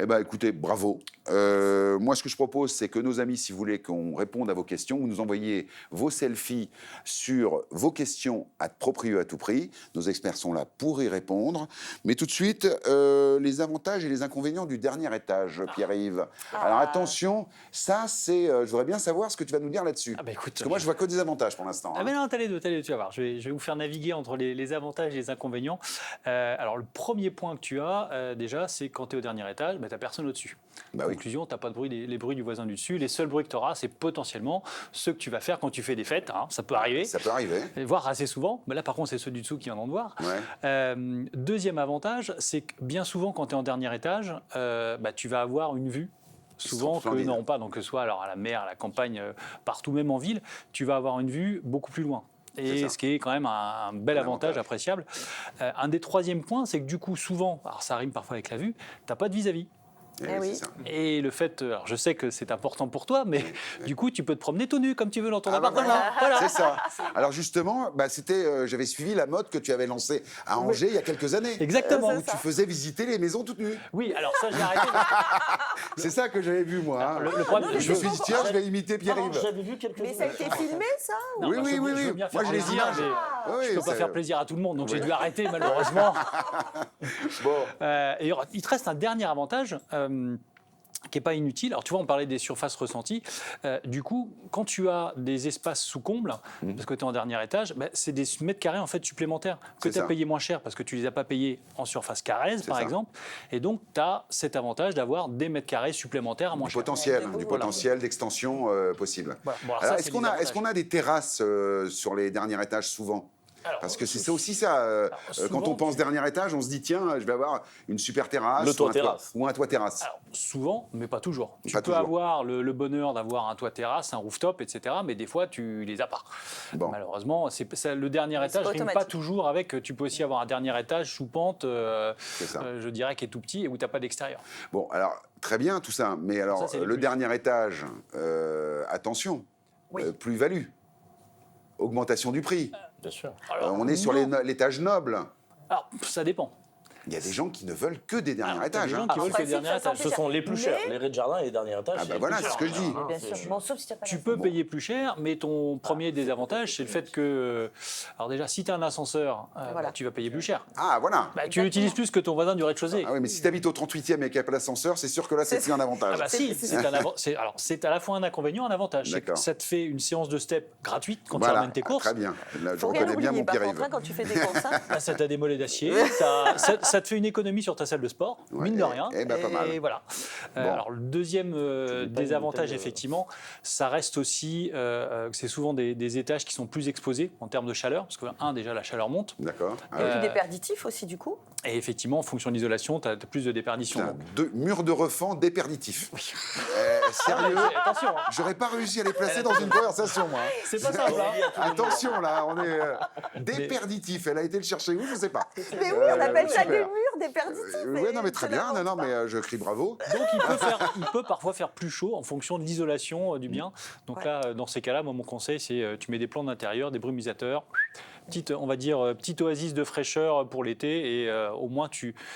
Eh bien, écoutez, bravo. Moi, ce que je propose, c'est que nos amis, si vous voulez qu'on réponde à vos questions, vous nous envoyez vos selfies sur vos questions @Proprio à tout prix. Nos experts sont là pour y répondre. Mais tout de suite, les avantages et les inconvénients du dernier étage, Pierre-Yves. Alors attention, ça, c'est. Je voudrais bien savoir ce que tu vas nous dire là-dessus. Parce que moi, je vois que des avantages pour l'instant. Ah, mais non, t'as les deux, tu vas voir. Je vais vous faire naviguer entre les avantages et les inconvénients. Alors, le premier point que tu as, déjà, c'est quand tu es au dernier étage, tu n'as personne au-dessus. Conclusion, tu n'as pas de bruit, les bruits du voisin du dessus. Les seuls bruits que tu auras, c'est potentiellement ceux que tu vas faire quand tu fais des fêtes. Hein. Ça peut arriver. Ça peut arriver. Voire assez souvent. Mais là, par contre, c'est ceux du dessous qui en ont de voir. Deuxième avantage, c'est que bien souvent, quand tu es en dernier étage, tu vas avoir une vue. Souvent que n'auront pas, donc que ce soit alors à la mer, à la campagne, partout, même en ville, tu vas avoir une vue beaucoup plus loin. Et ce qui est quand même un bel avantage appréciable. Un des troisièmes points, c'est que du coup, souvent, alors ça rime parfois avec la vue, tu n'as pas de vis-à-vis. Et le fait, alors je sais que c'est important pour toi, mais du coup, tu peux te promener tout nu comme tu veux dans ton appartement. Voilà. C'est ça. Alors justement, j'avais suivi la mode que tu avais lancée à Angers il y a quelques années. Exactement. Où tu faisais visiter les maisons toutes nues. Oui, alors ça, j'ai arrêté. C'est ça que j'avais vu, moi. Le problème, je me suis dit, tiens, je vais imiter Pierre-Yves. J'avais vu quelques Mais ça a été filmé, ça? Oui. Moi, j'ai les images. Je ne peux pas faire plaisir à tout le monde, donc j'ai dû arrêter, malheureusement. Et il te reste un dernier avantage. Qui n'est pas inutile. Alors, tu vois, on parlait des surfaces ressenties. Du coup, quand tu as des espaces sous comble, parce que tu es en dernier étage, c'est des mètres carrés en fait, supplémentaires que tu as payé moins cher parce que tu ne les as pas payés en surface Carrez, par exemple. Et donc, tu as cet avantage d'avoir des mètres carrés supplémentaires à moins cher. Du potentiel d'extension possible. Voilà. Bon, alors, est-ce qu'on a des terrasses sur les derniers étages souvent? Parce que c'est aussi ça. Quand on pense dernier étage, on se dit tiens, je vais avoir une super terrasse ou un toit terrasse. Alors, souvent, mais pas toujours. Tu peux avoir le bonheur d'avoir un toit terrasse, un rooftop, etc. Mais des fois, tu les as pas. Malheureusement, le dernier étage rime pas toujours avec. Tu peux aussi avoir un dernier étage sous pente, je dirais, qui est tout petit et où tu n'as pas d'extérieur. Bon, alors très bien tout ça. Mais alors le dernier étage, attention, plus-value, augmentation du prix. Bien sûr. Alors, on est sur l'étage noble. Alors, ça dépend. Il y a des gens qui ne veulent que des derniers étages. Des gens qui veulent que des derniers étages. Ce sont les plus chers. Les rez-de-jardin et les derniers étages. Voilà, c'est ce que je dis. Tu peux payer plus cher, mais ton premier désavantage, c'est le fait que. Alors, déjà, si tu as un ascenseur, tu vas payer plus cher. Ah, voilà. Tu l'utilises plus que ton voisin du rez-de-chaussée. Ah oui, mais si tu habites au 38e et qu'il n'y a pas d'ascenseur, c'est sûr que là, c'est plus un avantage. C'est à la fois un inconvénient, un avantage. Ça te fait une séance de step gratuite quand tu ramènes tes courses. Très bien. Là, je reconnais bien mon Pierre-Yves. Quand tu fais des courses, ça t'a des mollets d'acier. ça te fait une économie sur ta salle de sport, mine de rien. Pas mal. Et voilà. Alors, le deuxième désavantage, effectivement, ça reste aussi que c'est souvent des étages qui sont plus exposés en termes de chaleur, parce que, déjà, la chaleur monte. D'accord. Et puis déperditifs aussi, du coup. Et effectivement, en fonction de l'isolation, tu as plus de déperdition. Murs de refend déperditifs. Sérieux, attention. J'aurais pas réussi à les placer dans une conversation, moi. C'est pas simple. Attention, là, on est déperditif. Elle a été le chercher où, je sais pas. Mais oui, on appelle ça des murs déperditifs. Oui, non, mais très bien. Non, mais je crie bravo. Donc, il peut parfois faire plus chaud en fonction de l'isolation du bien. Donc là, dans ces cas-là, moi, mon conseil, c'est tu mets des plans d'intérieur, des brumisateurs. Petite oasis de fraîcheur pour l'été et au moins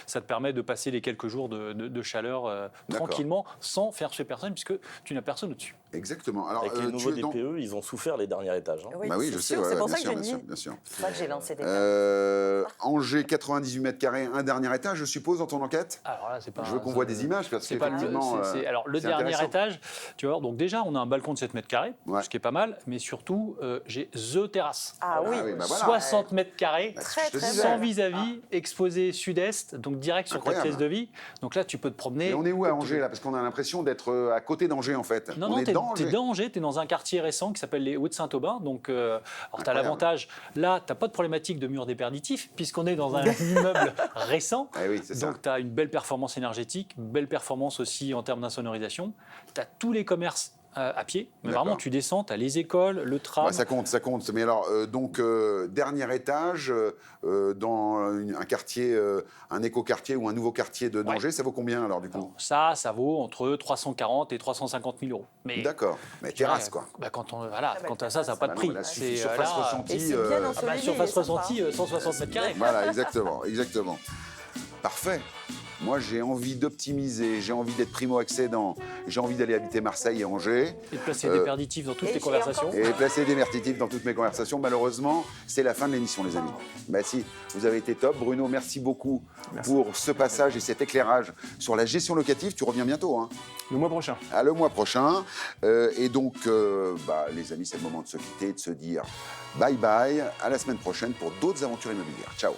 ça te permet de passer les quelques jours de chaleur tranquillement sans faire chez personne puisque tu n'as personne au-dessus. Exactement. Alors, avec les nouveaux DPE, ils ont souffert les derniers étages. Hein. Oui, je sais. C'est pour ça que je dis. Bien sûr. C'est pour ça que j'ai lancé des Angers, 98 mètres carrés, un dernier étage, je suppose, dans ton enquête. Alors là, c'est pas. Je veux qu'on voit des images parce qu'effectivement. Alors le dernier étage, tu vois, donc déjà on a un balcon de 7 mètres carrés, ce qui est pas mal, mais surtout j'ai the terrasse. Ah oui. 60 mètres carrés, sans vis-à-vis, exposé sud-est, donc direct sur ta pièce de vie. Donc là, tu peux te promener. Et on est où à Angers là? Parce qu'on a l'impression d'être à côté d'Angers en fait. Non, t'es dans Angers, t'es dans un quartier récent qui s'appelle les Hauts-de-Saint-Aubin. Donc, alors t'as l'avantage, là, t'as pas de problématique de murs déperditifs, puisqu'on est dans un immeuble récent. Donc t'as une belle performance énergétique, belle performance aussi en termes d'insonorisation. T'as tous les commerces à pied, mais vraiment tu descends, tu as les écoles, le tram. Ça compte. Mais alors, dernier étage, dans un quartier, un écoquartier ou un nouveau quartier d'Angers, ça vaut combien alors du coup? Ça vaut entre 340 et 350 000 euros. D'accord, mais terrasse quoi. Quand tu as ça n'a pas de prix. C'est surface ressentie. Surface ressentie, 160 mètres carrés. Voilà, exactement. Parfait. Moi, j'ai envie d'optimiser, j'ai envie d'être primo-accédant, j'ai envie d'aller habiter Marseille et Angers. Et de placer des perditifs dans toutes tes conversations. Et placer des perditifs dans toutes mes conversations. Malheureusement, c'est la fin de l'émission, les amis. Bah si, vous avez été top. Bruno, merci beaucoup pour ce passage et cet éclairage sur la gestion locative. Tu reviens bientôt, hein? Le mois prochain. Le mois prochain. Et donc, les amis, c'est le moment de se quitter et de se dire bye bye. À la semaine prochaine pour d'autres aventures immobilières. Ciao.